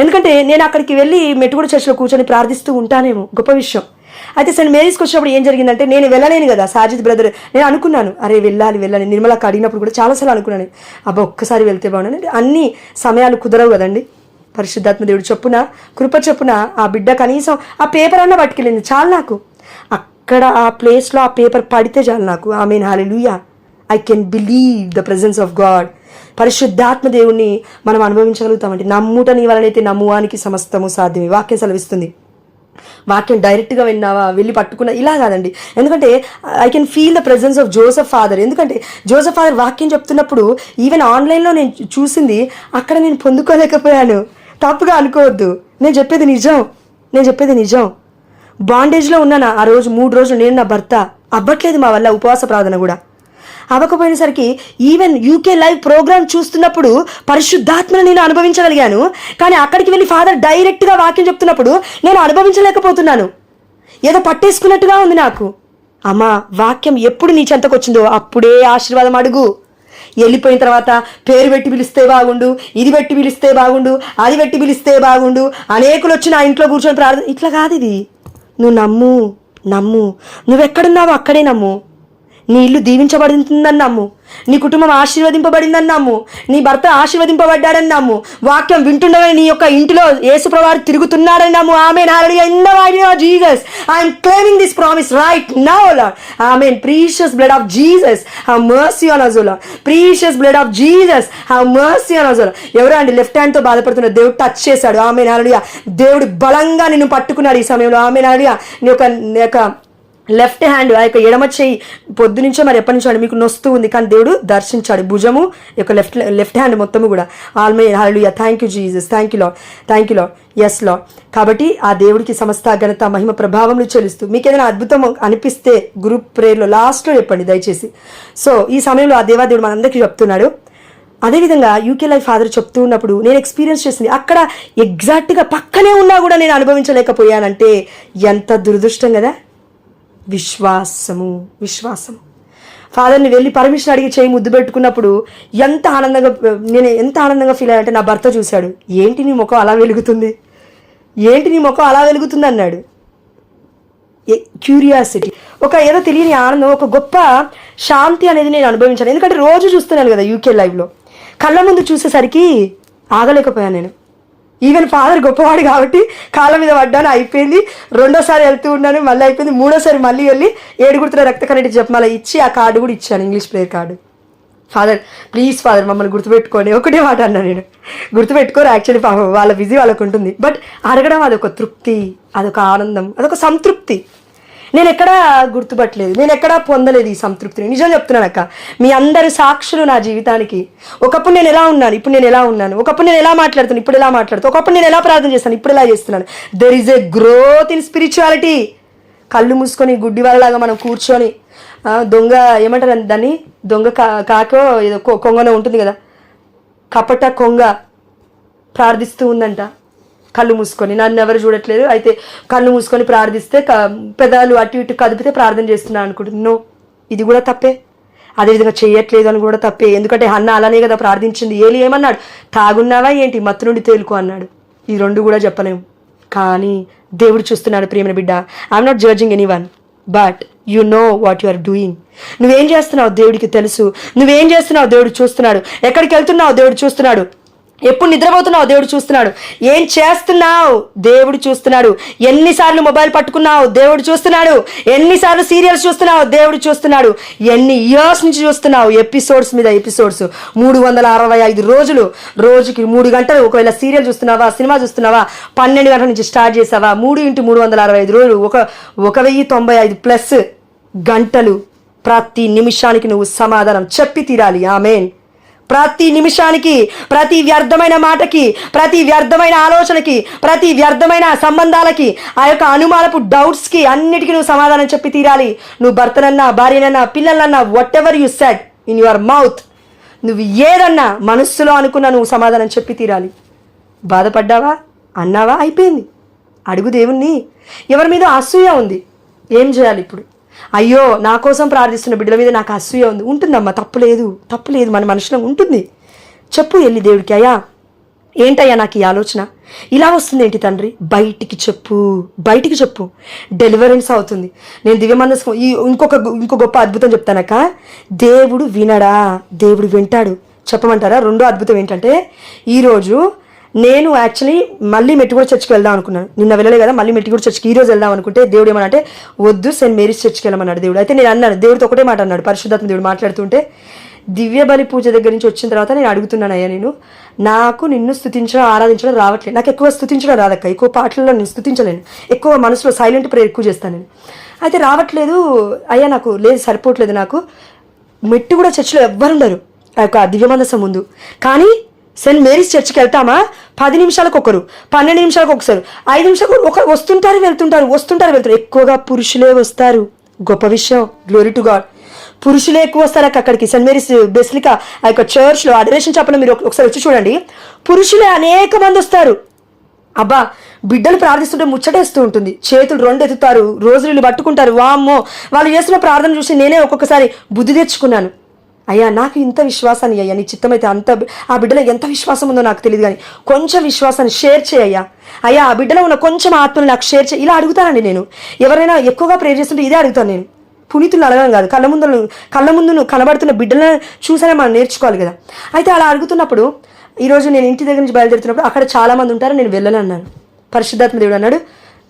ఎందుకంటే నేను అక్కడికి వెళ్ళి మెట్టుగూడ చర్చిలో కూర్చొని ప్రార్థిస్తూ ఉంటానేమో, గొప్ప విషయం. అయితే సెయింట్ మేరీస్కి వచ్చినప్పుడు ఏం జరిగిందంటే, నేను వెళ్ళలేను కదా, సాజిద్ బ్రదర్, నేను అనుకున్నాను అరే వెళ్ళాలి. నిర్మలకి అడిగినప్పుడు కూడా చాలాసార్లు అనుకున్నాను, అబ్బా ఒక్కసారి వెళ్తే బాగున్నాను. అన్ని సమయాలు కుదరవు కదండి. పరిశుద్ధాత్మ దేవుడు చొప్పున, కృప చొప్పున ఆ బిడ్డ కనీసం ఆ పేపర్ అన్నా పట్టుకెళ్ళింది చాలు నాకు. అక్కడ ఆ ప్లేస్లో ఆ పేపర్ పడితే చాలు నాకు. Amen, hallelujah. I can believe the presence of God. పరిశుద్ధాత్మ దేవుణ్ణి మనం అనుభవించగలుగుతామంటే, నమ్ముట నీ వలనైతే నమ్మువానికి సమస్తము సాధ్యమే వాక్యం సెలవిస్తుంది. వాక్యం డైరెక్ట్గా విన్నావా, వెళ్ళి పట్టుకున్నా ఇలా కాదండి. ఎందుకంటే I can feel the presence of Joseph father. ఎందుకంటే జోసెఫ్ ఫాదర్ వాక్యం చెప్తున్నప్పుడు ఈవెన్ ఆన్లైన్లో నేను చూసింది అక్కడ నేను పొందుకోలేకపోయాను. తప్పుగా అనుకోవద్దు, నేను చెప్పేది నిజం. బాండేజ్లో ఉన్నాను ఆ రోజు 3 రోజులు, నేను నా భర్త. అవ్వట్లేదు మా వల్ల ఉపవాస ప్రార్థన కూడా. అవ్వకపోయేసరికి ఈవెన్ యూకే లైవ్ ప్రోగ్రామ్ చూస్తున్నప్పుడు పరిశుద్ధాత్మను నేను అనుభవించగలిగాను. కానీ అక్కడికి వెళ్ళి ఫాదర్ డైరెక్ట్గా వాక్యం చెప్తున్నప్పుడు నేను అనుభవించలేకపోతున్నాను. ఏదో పట్టేసుకున్నట్టుగా ఉంది నాకు. అమ్మా, వాక్యం ఎప్పుడు నీ చెంతకు వచ్చిందో అప్పుడే ఆశీర్వాదం అడుగు. వెళ్ళిపోయిన తర్వాత పేరు పెట్టి పిలిస్తే బాగుండు, ఇది పెట్టి పిలిస్తే బాగుండు, అది పెట్టి పిలిస్తే బాగుండు, అనేకులు వచ్చి నా ఇంట్లో కూర్చొని ప్రార్థన, ఇట్లా కాదు ఇది. నువ్వు నమ్ము. నువ్వెక్కడున్నావో అక్కడే నమ్ము. నీ ఇల్లు దీవించబడుతుందని నమ్ము, నీ కుటుంబం ఆశీర్వదింపబడిందని నమ్ము, నీ భర్త ఆశీర్వదింపబడ్డాడని నమ్ము, వాక్యం వింటుండగానే నీ యొక్క ఇంటిలో యేసుప్రభువు తిరుగుతున్నాడని నమ్ము. Amen, hallelujah. In the mighty name of Jesus I am claiming this promise right now Lord. Amen. Precious blood of Jesus have mercy on us Lord. Precious blood of Jesus have mercy on us Lord. ఎవరో అండి left hand తో బాధపడుతున్న దేవుడు touch చేశాడు. ఆమేన్, హల్లెలూయా. దేవుడు బలంగా నిన్ను పట్టుకున్నాడు ఈ సమయంలో. ఆమేన్, హల్లెలూయా. నీ యొక్క లెఫ్ట్ హ్యాండ్, ఆ యొక్క ఎడమ చెయ్యి పొద్దునుంచో మరి ఎప్పటి నుంచో మీకు నొస్తూ ఉంది, కానీ దేవుడు దర్శించాడు భుజము యొక్క లెఫ్ట్ హ్యాండ్ మొత్తము కూడా. Amen, hallelujah. Thank you Jesus, thank you Lord, thank you Lord. Yes Lord. కాబట్టి ఆ దేవుడికి సమస్త ఘనత మహిమ ప్రభావములు చెల్లిస్తూ మీకు ఏదైనా అద్భుతం అనిపిస్తే గ్రూప్ ప్రేయర్లో లాస్ట్లో చెప్పండి దయచేసి. సో ఈ సమయంలో ఆ దేవాదేవుడు మనందరికీ చెప్తున్నాడు. అదేవిధంగా యూకే లైఫ్ ఫాదర్ చెప్తూ ఉన్నప్పుడు నేను ఎక్స్పీరియన్స్ చేసింది, అక్కడ ఎగ్జాక్ట్గా పక్కనే ఉన్నా కూడా నేను అనుభవించలేకపోయానంటే ఎంత దురదృష్టం కదా. విశ్వాసము. ఫాదర్ని వెళ్ళి పర్మిషన్ అడిగి చేయి ముద్దు పెట్టుకున్నప్పుడు ఎంత ఆనందంగా ఫీల్ అయ్యానంటే, నా భర్త చూశాడు, ఏంటి నీ ముఖం అలా వెలుగుతుంది, ఏంటి నీ ముఖం అలా వెలుగుతుంది అన్నాడు. క్యూరియాసిటీ, ఒక ఏదో తెలియని ఆనందం, ఒక గొప్ప శాంతి అనేది నేను అనుభవించాను. ఎందుకంటే రోజు చూస్తున్నాను కదా యూకే లైవ్లో, కళ్ళ ముందు చూసేసరికి ఆగలేకపోయాను నేను. ఈవెన్ ఫాదర్ గొప్పవాడు కాబట్టి కాళ్ళ మీద పడ్డాను, అయిపోయింది. రెండోసారి వెళ్తూ ఉన్నాను, మళ్ళీ అయిపోయింది. మూడోసారి మళ్ళీ వెళ్ళి 7 గుర్తుల రక్త కన్నటి జపమాల ఇచ్చి ఆ కార్డు కూడా ఇచ్చాను, English prayer card. Father please father మమ్మల్ని గుర్తుపెట్టుకోండి, ఒకటే మాట అన్నా నేను. గుర్తుపెట్టుకోరు యాక్చువల్లీ, వాళ్ళ బిజీ వాళ్ళకు ఉంటుంది, బట్ అడగడం అదొక తృప్తి, అదొక ఆనందం, అదొక సంతృప్తి. నేను ఎక్కడా గుర్తుపట్టలేదు, నేను ఎక్కడా పొందలేదు ఈ సంతృప్తిని. నిజం చెప్తున్నాను అక్క, మీ అందరి సాక్షులు నా జీవితానికి. ఒకప్పుడు నేను ఎలా ఉన్నాను, ఇప్పుడు నేను ఎలా ఉన్నాను. ఒకప్పుడు నేను ఎలా మాట్లాడుతాను, ఇప్పుడు ఎలా మాట్లాడుతాను. ఒకప్పుడు నేను ఎలా ప్రార్థన చేస్తాను, ఇప్పుడు ఎలా చేస్తున్నాను. There is a growth in spirituality. కళ్ళు మూసుకొని గుడ్డి వాళ్ళలాగా మనం కూర్చొని దొంగ ఏమంటారు దాన్ని, దొంగ కాకో ఏదో కొంగనో ఉంటుంది కదా, కపట కొంగ ప్రార్థిస్తూ ఉందంట కళ్ళు మూసుకొని. నన్ను ఎవరు చూడట్లేదు, అయితే కళ్ళు మూసుకొని ప్రార్థిస్తే పెదాలు అటు ఇటు కదిపితే ప్రార్థన చేస్తున్నాను అనుకుంటుంది. నో, ఇది కూడా తప్పే. అదేవిధంగా చేయట్లేదు అని కూడా తప్పే. ఎందుకంటే హన్న అలానే కదా ప్రార్థించింది. ఏలి ఏమన్నాడు, తాగున్నావా ఏంటి, మత్తు నుండి తేలుకో అన్నాడు. ఈ రెండు కూడా చెప్పలేము, కానీ దేవుడు చూస్తున్నాడు. ప్రియమైన బిడ్డ, I'm not judging any one, but you know what you are doing. నువ్వేం చేస్తున్నావు దేవుడికి తెలుసు. నువ్వేం చేస్తున్నావు దేవుడు చూస్తున్నాడు. ఎక్కడికి వెళ్తున్నావు దేవుడు చూస్తున్నాడు. ఎప్పుడు నిద్రపోతున్నావు దేవుడు చూస్తున్నాడు. ఏం చేస్తున్నావు దేవుడు చూస్తున్నాడు. ఎన్నిసార్లు మొబైల్ పట్టుకున్నావు దేవుడు చూస్తున్నాడు. ఎన్నిసార్లు సీరియల్స్ చూస్తున్నావు దేవుడు చూస్తున్నాడు. ఎన్ని ఇయర్స్ నుంచి చూస్తున్నావు ఎపిసోడ్స్ మీద ఎపిసోడ్స్, 365 రోజులు, రోజుకి 3 గంటలు. ఒకవేళ సీరియల్ చూస్తున్నావా, సినిమా చూస్తున్నావా, 12 గంటల నుంచి స్టార్ట్ చేసావా, 3 × 365 రోజులు, 1095+ గంటలు. ప్రతి నిమిషానికి నువ్వు సమాధానం చెప్పి తీరాలి. ఆమేన్. ప్రతి నిమిషానికి, ప్రతి వ్యర్థమైన మాటకి, ప్రతి వ్యర్థమైన ఆలోచనకి, ప్రతి వ్యర్థమైన సంబంధాలకి, ఆ యొక్క అనుమానపు డౌట్స్కి అన్నిటికీ నువ్వు సమాధానం చెప్పి తీరాలి. నువ్వు భర్తనన్నా, భార్యనన్నా, పిల్లలన్నా, whatever you said in your mouth, నువ్వు ఏదన్నా మనస్సులో అనుకున్నా నువ్వు సమాధానం చెప్పి తీరాలి. బాధపడ్డావా, అన్నావా, అయిపోయింది. అడుగు దేవుణ్ణి. ఎవరి మీద అసూయ ఉంది, ఏం చేయాలి ఇప్పుడు? అయ్యో నా కోసం ప్రార్థిస్తున్న బిడ్డల మీద నాకు అసూయ ఉంది. ఉంటుందమ్మా, తప్పులేదు, మన మనుషులం ఉంటుంది. చెప్పు వెళ్ళి దేవుడికి, అయ్యా ఏంటయ్యా నాకు ఈ ఆలోచన ఇలా వస్తుంది ఏంటి తండ్రి, బయటికి చెప్పు. డెలివరెన్స్ అవుతుంది. నేను దివ్యమందసం ఇంకో గొప్ప అద్భుతం చెప్తానక్క. దేవుడు వినడా, దేవుడు వింటాడు. చెప్పమంటారా? రెండో అద్భుతం ఏంటంటే, ఈరోజు నేను యాక్చువల్లీ మళ్ళీ మెట్టిగూడ చర్చ్కి వెళ్దాం అనుకున్నాను. నిన్న వెళ్ళలే కదా, మళ్ళీ మెట్టిగూడ చర్చ్కి ఈరోజు వెళ్దాం అనుకుంటే దేవుడు ఏమనంటే, వద్దు సెయింట్ మేరీస్ చర్చ్కి వెళ్ళమన్నాడు దేవుడు. అయితే నేను అన్నాను, దేవుడితో ఒకటే మాట అన్నాడు పరిశుద్ధాత్మ దేవుడు మాట్లాడుతుంటే, దివ్య బలి పూజ దగ్గర నుంచి వచ్చిన తర్వాత నేను అడుగుతున్నాను, అయ్యా నాకు నిన్ను స్తుతించడం, ఆరాధించడం రావట్లేదు. నాకు ఎక్కువ స్తుతించడం రాదక్క, ఎక్కువ పాటలలో నేను స్తుతించలేను, ఎక్కువ మనసులో సైలెంట్ ప్రేయర్ ఎక్కువ చేస్తాను నేను. అయితే రావట్లేదు అయ్యా, నాకు లేదు, సరిపోవట్లేదు. నాకు మెట్టిగూడ చర్చిలో ఎవ్వరుండరు ఆ యొక్క దివ్యమందసం ముందు. కానీ సెయింట్ మేరీస్ చర్చ్కి వెళ్తామా, 10 నిమిషాలకు ఒకరు, 12 నిమిషాలకు ఒకసారి, 5 నిమిషాలకు ఒకరు వస్తుంటారు వెళ్తుంటారు. ఎక్కువగా పురుషులే వస్తారు. గొప్ప విషయం, గ్లోరీ టు గాడ్. పురుషులే ఎక్కువ వస్తారు అక్కడికి. సెయింట్ మేరీస్ బెసిలికా ఆ యొక్క చర్చ్లో అడరేషన్ చెప్పలో మీరు ఒకసారి వచ్చి చూడండి, పురుషులే అనేక మంది వస్తారు. అబ్బా, బిడ్డలు ప్రార్థిస్తుంటే ముచ్చటేస్తూ ఉంటుంది. చేతులు 2 ఎత్తుతారు, రోజులు పట్టుకుంటారు. వామ్మో, వాళ్ళు చేస్తున్న ప్రార్థన చూసి నేనే ఒక్కొక్కసారి బుద్ధి తెచ్చుకున్నాను. అయ్యా నాకు ఇంత విశ్వాసాన్ని, అయ్యా నీ చిత్తమైతే అంత, ఆ బిడ్డలో ఎంత విశ్వాసం ఉందో నాకు తెలియదు, కానీ కొంచెం విశ్వాసాన్ని షేర్ చేయయ్యా. అయ్యా ఆ బిడ్డలో ఉన్న కొంచెం ఆత్మని నాకు షేర్ చేయి. ఇలా అడుగుతానండి నేను. ఎవరైనా ఎక్కువగా ప్రేర్ చేస్తుంటే ఇదే అడుగుతాను నేను. పునీతులు అడగడం కాదు, కళ్ళ ముందు కనబడుతున్న బిడ్డలను చూసనే మనం నేర్చుకోవాలి కదా. అయితే అలా అడుగుతున్నప్పుడు ఈరోజు నేను ఇంటి దగ్గర నుంచి బయలుదేరుతున్నప్పుడు అక్కడ చాలామంది ఉంటారు, నేను వెళ్ళను అన్నాను. పరిశుద్ధాత్మ దేవుడు అన్నాడు,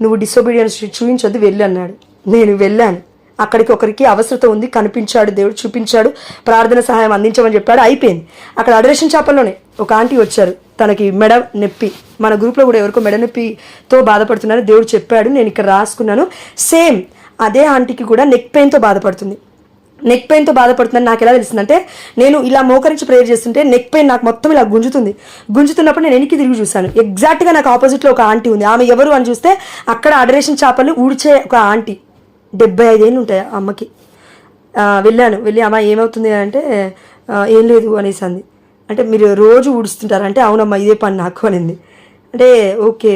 నువ్వు డిసొబీడియన్స్ చూపించొద్దు, వెళ్ళి అన్నాడు. నేను వెళ్ళాను. అక్కడికి ఒకరికి అవసరత ఉంది, కనిపించాడు దేవుడు, చూపించాడు, ప్రార్థన సహాయం అందించమని చెప్పాడు, అయిపోయింది. అక్కడ అడరేషన్ చేపల్లోనే ఒక ఆంటీ వచ్చారు, తనకి మెడ నొప్పి, మన గ్రూప్లో కూడా ఎవరికో మెడ నొప్పితో బాధపడుతున్నారు, దేవుడు చెప్పాడు, నేను ఇక్కడ రాసుకున్నాను. సేమ్ అదే ఆంటీకి కూడా నెక్ పెయిన్తో బాధపడుతుంది. నెక్ పెయిన్తో బాధపడుతుందని నాకు ఎలా తెలిసిందంటే, నేను ఇలా మోకరించి ప్రేయర్ చేస్తుంటే నెక్ పెయిన్ నాకు మొత్తం ఇలా గుంజుతున్నప్పుడు నేను వెనక్కి తిరిగి చూశాను. ఎగ్జాక్ట్గా నాకు ఆపోజిట్లో ఒక ఆంటీ ఉంది. ఆమె ఎవరు అని చూస్తే అక్కడ అడరేషన్ చేపలు ఊడ్చే ఒక ఆంటీ, 75 ఏళ్ళు ఉంటాయి ఆ అమ్మకి. వెళ్ళి అమ్మ ఏమవుతుంది అంటే ఏం లేదు అనేసి అంది. అంటే మీరు రోజు ఊడుస్తుంటారు అంటే అవునమ్మా ఇదే పని నాకు అనింది. అంటే ఓకే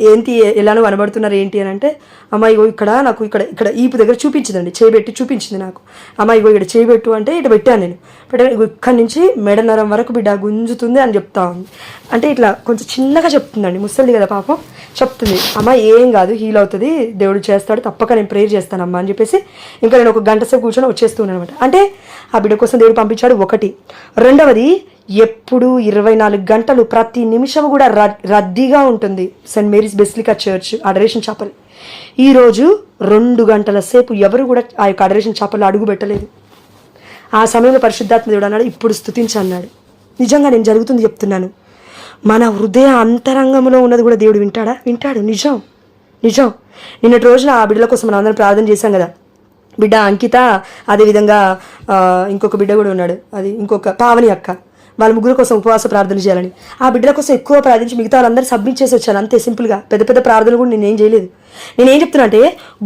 ఏంటి ఎలానో కనబడుతున్నారు ఏంటి అని అంటే, అమ్మ ఇగో నాకు ఇక్కడ ఈపు దగ్గర చూపించిందండి, చేయబెట్టి చూపించింది నాకు. అమ్మ ఇగో ఇక్కడ చేయబెట్టు అంటే ఇటు పెట్టాను నేను. ఇక్కడి నుంచి మెడ నరం వరకు బిడ్డ గుంజుతుంది అని చెప్తా ఉంది. అంటే ఇట్లా కొంచెం చిన్నగా చెప్తుందండి, ముసలిది కదా పాపం, చెప్తుంది అమ్మ ఏం కాదు, హీల్ అవుతుంది, దేవుడు చేస్తాడు, తప్పక నేను ప్రేయర్ చేస్తానమ్మా అని చెప్పేసి ఇంకా నేను ఒక గంట సేపు కూర్చొని వచ్చేస్తున్నాను అనమాట. అంటే ఆ బిడ్డ కోసం దేవుడు పంపించాడు ఒకటి. రెండవది, ఎప్పుడు 24 గంటలు ప్రతి నిమిషం కూడా రద్దీగా ఉంటుంది Saint Mary's Basilica church adoration chapel. ఈరోజు 2 గంటల సేపు ఎవరు కూడా ఆ యొక్క అడరేషన్ చాపల్లో అడుగు పెట్టలేదు. ఆ సమయంలో పరిశుద్ధాత్మ దేవుడు అన్నాడు, ఇప్పుడు స్తుతించు అన్నాడు. నిజంగా నేను జరుగుతుంది చెప్తున్నాను. మన హృదయ అంతరంగంలో ఉన్నది కూడా దేవుడు వింటాడు. నిజం. నిన్నటి రోజున ఆ బిడ్డల కోసం మనం అందరం ప్రార్థన చేశాం కదా. బిడ్డ అంకిత, అదేవిధంగా ఇంకొక బిడ్డ కూడా ఉన్నాడు, అది ఇంకొక పావని అక్క, వాళ్ళ ముగ్గురు కోసం ఉపవాస ప్రార్థన చేయాలని. ఆ బిడ్డల కోసం ఎక్కువ ప్రార్థించి మిగతా వాళ్ళందరూ సబ్మిట్ చేసి వచ్చాను అంతే, సింపుల్గా. పెద్ద ప్రార్థనలు కూడా నేనేం చేయలేదు. నేనేం చెప్తున్నా అంటే,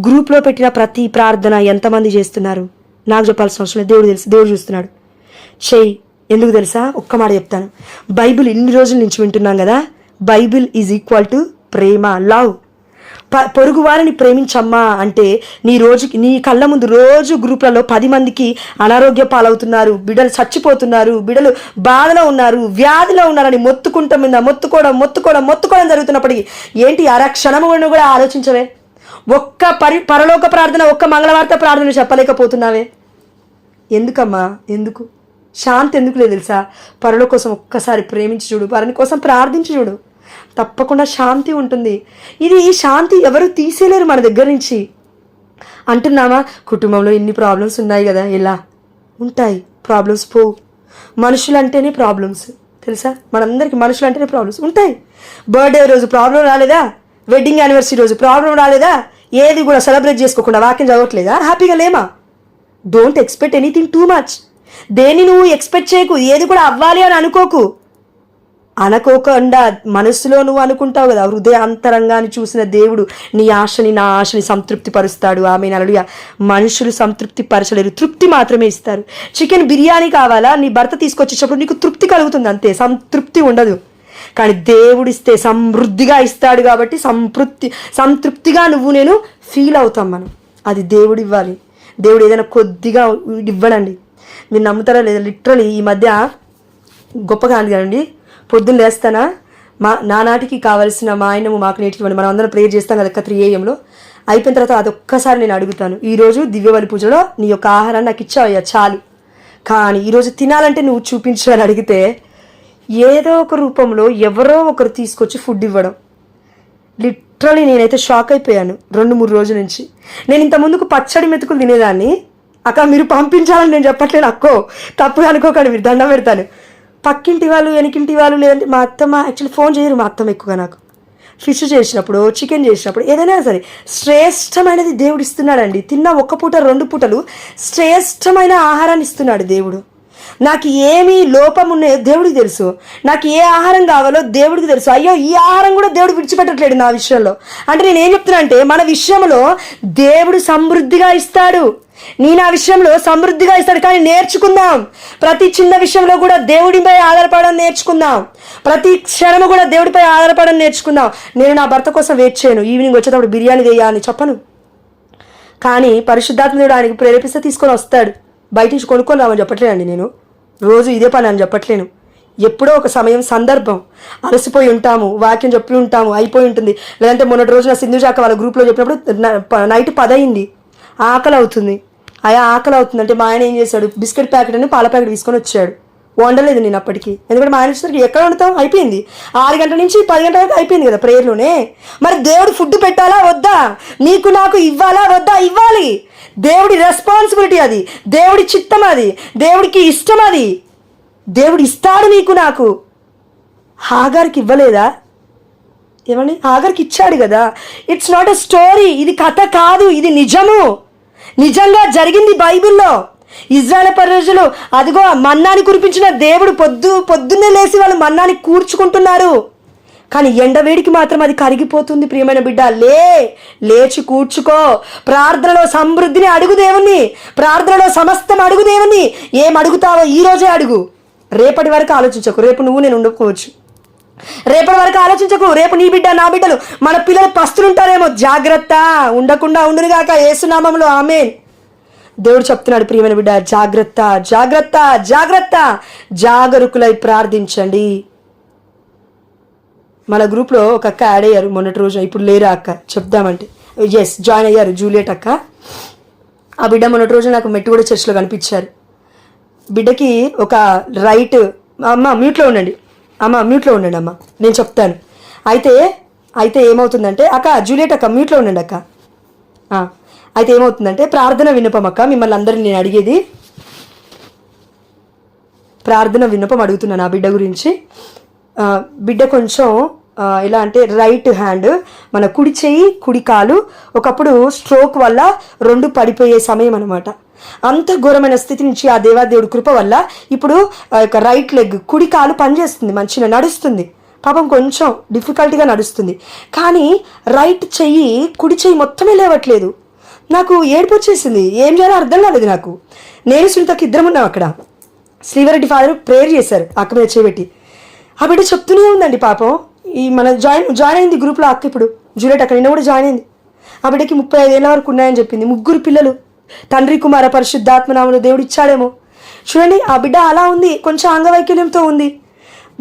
గ్రూప్లో పెట్టిన ప్రతి ప్రార్థన ఎంతమంది చేస్తున్నారు నాకు చెప్పాల్సిన అవసరం లేదు, దేవుడు తెలుసు, దేవుడు చూస్తున్నాడు. చెయ్యి. ఎందుకు తెలుసా? ఒక్క మాట చెప్తాను. బైబిల్ ఇన్ని రోజుల నుంచి వింటున్నాం కదా, Bible is equal to Prema, love. పొరుగు వారిని ప్రేమించమ్మా అంటే నీ కళ్ళ ముందు రోజు గ్రూప్లలో 10 మందికి అనారోగ్య పాలవుతున్నారు, బిడ్డలు చచ్చిపోతున్నారు, బిడ్డలు బాధలో ఉన్నారు, వ్యాధిలో ఉన్నారని మొత్తుకోవడం జరుగుతున్నప్పటికీ ఏంటి అరక్షణము కూడా ఆలోచించవే? ఒక్క పరలోక ప్రార్థన, ఒక్క మంగళవార్త ప్రార్థన చెప్పలేకపోతున్నావే? ఎందుకమ్మా? ఎందుకు? శాంతి ఎందుకు లేదు తెలుసా? పరుల కోసం ఒక్కసారి ప్రేమించి చూడు, వారిని కోసం ప్రార్థించి చూడు, తప్పకుండా శాంతి ఉంటుంది. ఇది ఈ శాంతి ఎవరు తీసేయలేరు మన దగ్గర నుంచి. అంటున్నామా కుటుంబంలో ఇన్ని ప్రాబ్లమ్స్ ఉన్నాయి కదా, ఎలా ఉంటాయి? ప్రాబ్లమ్స్ పోవు. మనుషులంటేనే ప్రాబ్లమ్స్ తెలుసా? మనందరికీ మనుషులంటేనే ప్రాబ్లమ్స్ ఉంటాయి. బర్త్డే రోజు ప్రాబ్లం రాలేదా? వెడ్డింగ్ యానివర్సరీ రోజు ప్రాబ్లం రాలేదా? ఏది కూడా సెలబ్రేట్ చేసుకోకుండా వాక్యం చదవట్లేదా? హ్యాపీగా లేమా? Don't expect anything too much. దేన్ని నువ్వు ఎక్స్పెక్ట్ చేయకు, ఏది కూడా అవ్వాలి అని అనుకోకుండా మనసులో నువ్వు అనుకుంటావు కదా, హృదయ అంతరంగాన్ని చూసిన దేవుడు నీ ఆశని నా ఆశని సంతృప్తి పరుస్తాడు. ఆమె హల్లెలూయా. మనుషులు సంతృప్తి పరచలేరు, తృప్తి మాత్రమే ఇస్తారు. చికెన్ బిర్యానీ కావాలా, నీ భర్త తీసుకొచ్చేటప్పుడు నీకు తృప్తి కలుగుతుంది అంతే, సంతృప్తి ఉండదు. కానీ దేవుడిస్తే సమృద్ధిగా ఇస్తాడు కాబట్టి సంతృప్తిగా నేను ఫీల్ అవుతాం మనం. అది దేవుడు ఇవ్వాలి. దేవుడు ఏదైనా కొద్దిగా ఇవ్వడండి. మీరు నమ్ముతారా లేదా? లిటరలీ ఈ మధ్య గొప్పగా కదండి, పొద్దున్న లేస్తానా నాటికి కావాల్సిన మా ఆయనము మాకు నేర్చుకోండి, మనం అందరం ప్రేయర్ చేస్తాం కదా 3 AM అయిపోయిన తర్వాత అదొక్కసారి నేను అడుగుతాను, ఈరోజు దివ్యబలి పూజలో నీ యొక్క ఆహారాన్ని నాకు ఇచ్చావయ్యా చాలు, కానీ ఈరోజు తినాలంటే నువ్వు చూపించు అని అడిగితే ఏదో ఒక రూపంలో ఎవరో ఒకరు తీసుకొచ్చి ఫుడ్ ఇవ్వడం. లిటరలీ నేనైతే షాక్ అయిపోయాను 2-3 రోజుల నుంచి. నేను ఇంత ముందుకు పచ్చడి మెతుకులు తినేదాన్ని. అక్క మీరు పంపించాలని నేను చెప్పట్లేదు, అక్కో తప్పుగా అనుకోకండి, మీరు దండం పెడతాను. పక్కింటి వాళ్ళు, వెనకింటి వాళ్ళు, లేదంటే మా అత్తమ్మ యాక్చువల్లీ ఫోన్ చేయరు. మా అత్తమ్మ ఎక్కువగా నాకు ఫిష్ చేసినప్పుడు, చికెన్ చేసినప్పుడు, ఏదైనా సరే శ్రేష్టమైనది దేవుడు ఇస్తున్నాడండి. తిన్న 1 పూట 2 పూటలు శ్రేష్టమైన ఆహారాన్ని ఇస్తున్నాడు దేవుడు. నాకు ఏమీ లోపం ఉన్నాయో దేవుడికి తెలుసు, నాకు ఏ ఆహారం కావాలో దేవుడికి తెలుసు. అయ్యో ఈ ఆహారం కూడా దేవుడు విడిచిపెట్టట్లేడు నా విషయంలో. అంటే నేను ఏం చెప్తున్నా అంటే, మన విషయంలో దేవుడు సమృద్ధిగా ఇస్తాడు, నా విషయంలో సమృద్ధిగా ఇస్తాడు. కానీ నేర్చుకుందాం, ప్రతి చిన్న విషయంలో కూడా దేవుడిపై ఆధారపడడం నేర్చుకుందాం, ప్రతి క్షణము కూడా దేవుడిపై ఆధారపడడం నేర్చుకుందాం. నేను నా భర్త కోసం వెయిట్ చేయను, ఈవినింగ్ వచ్చేటప్పుడు బిర్యానీ వేయాలని చెప్పను, కానీ పరిశుద్ధాత్మ దేవుడు ఆయనకి ప్రేరేపిస్తే తీసుకొని వస్తాడు. బయట నుంచి కొనుక్కొని రామని చెప్పట్లేనండి, నేను రోజు ఇదే పని అని చెప్పట్లేను. ఎప్పుడో ఒక సమయం, సందర్భం, అలసిపోయి ఉంటాము, వాక్యం చెప్పి ఉంటాము, అయిపోయి ఉంటుంది. లేదంటే మొన్నటి రోజున సింధుజాక వాళ్ళ గ్రూప్లో చెప్పినప్పుడు నైట్ 10 అయింది, ఆకలి అవుతుంది. అయా ఆకలి అవుతుందంటే మా ఆయన ఏం చేశాడు, బిస్కెట్ ప్యాకెట్ అని పాల ప్యాకెట్ తీసుకొని వచ్చాడు. వండలేదు నేను అప్పటికి, ఎందుకంటే మా ఆయన వచ్చేసరికి ఎక్కడ వండుతాం, అయిపోయింది 6 గంటల నుంచి 10 గంటల వరకు అయిపోయింది కదా ప్రేయర్లోనే. మరి దేవుడు ఫుడ్ పెట్టాలా వద్దా, నీకు నాకు ఇవ్వాలా వద్దా, ఇవ్వాలి. దేవుడి రెస్పాన్సిబిలిటీ అది, దేవుడి చిత్తం అది, దేవుడికి ఇష్టం అది. దేవుడు ఇస్తాడు నీకు నాకు. హాగార్కి ఇవ్వలేదా? ఏమని? హాగార్కి ఇచ్చాడు కదా. ఇట్స్ నాట్ ఎ స్టోరీ, ఇది కథ కాదు, ఇది నిజము, నిజంగా జరిగింది బైబిల్లో. ఇజ్రాయేల్ ప్రజలు అదిగో మన్నాని కురిపించిన దేవుడు పొద్దున్నే లేచి వాళ్ళు మన్నాని కూర్చుకుంటున్నారు. కానీ ఎండవేడికి మాత్రం అది కరిగిపోతుంది. ప్రియమైన బిడ్డ, లేచి కూర్చుకో. ప్రార్థనలో సమృద్ధిని అడుగు దేవుణ్ణి, ప్రార్థనలో సమస్తం అడుగు దేవుణ్ణి. ఏం అడుగుతావో ఈరోజే అడుగు. రేపటి వరకు ఆలోచించకు, రేపు నువ్వు నేను ఉండకపోవచ్చు. రేపటి వరకు ఆలోచించకు, రేపు నీ బిడ్డ నా బిడ్డలు మన పిల్లలు పస్తులుంటారేమో. జాగ్రత్త, ఉండకుండా ఉండునుగాక యేసునామములో ఆమేన్. దేవుడు చెప్తున్నాడు, ప్రియమైన బిడ్డ, జాగ్రత్త జాగ్రత్త జాగ్రత్త, జాగరూకులై ప్రార్థించండి. మన గ్రూప్లో ఒక అక్క యాడ్ అయ్యారు మొన్నటి రోజు, ఇప్పుడు లేరా అక్క చెప్దామంటే. ఎస్, జాయిన్ అయ్యారు, జూలియట్ అక్క. ఆ బిడ్డ మొన్నటి రోజు నాకు మెట్టుగూడ చర్చ్లో కనిపించారు. బిడ్డకి ఒక రైట్, అమ్మ మ్యూట్లో ఉండండి, అమ్మ నేను చెప్తాను. అయితే ఏమవుతుందంటే, అక్క జూలియట్ అక్క మ్యూట్లో ఉండండి అక్క. అయితే ఏమవుతుందంటే, ప్రార్థన విన్నపం అక్క, మిమ్మల్ని అందరిని నేను అడిగేది ప్రార్థన విన్నపం అడుగుతున్నాను ఆ బిడ్డ గురించి. బిడ్డ కొంచెం ఎలా అంటే, రైట్ హ్యాండ్, మన కుడి చెయ్యి కుడి కాలు ఒకప్పుడు స్ట్రోక్ వల్ల 2 పడిపోయే సమయం అనమాట. అంత ఘోరమైన స్థితి నుంచి ఆ దేవాదేవుడి కృప వల్ల ఇప్పుడు రైట్ లెగ్, కుడి కాలు పనిచేస్తుంది, మంచిగా నడుస్తుంది. పాపం కొంచెం డిఫికల్ట్గా నడుస్తుంది, కానీ రైట్ చెయ్యి కుడి చెయ్యి మొత్తమే లేవట్లేదు. నాకు ఏడుపు వచ్చేసింది, ఏం చేయాలో అర్థం కాలేదు నాకు. నేను సునీతకి ఇద్దరం ఉన్నాం అక్కడ. శ్రీవరెడ్డి ఫాదర్ ప్రేయర్ చేశారు అక్క మీద చేయబెట్టి. ఆ బిడ్డ చెప్తూనే ఉందండి పాపం. ఈ మన జాయిన్ అయింది గ్రూప్లో అక్క, ఇప్పుడు జూలియట్ అక్క నిన్న కూడా జాయిన్ అయింది. ఆ బిడ్డకి 35 ఏళ్ళ వరకు ఉన్నాయని చెప్పింది. 3 పిల్లలు, తండ్రి కుమార పరిశుద్ధాత్మనామములో దేవుడు ఇచ్చాడేమో. చూడండి, ఆ బిడ్డ అలా ఉంది, కొంచెం అంగవైకల్యంతో ఉంది.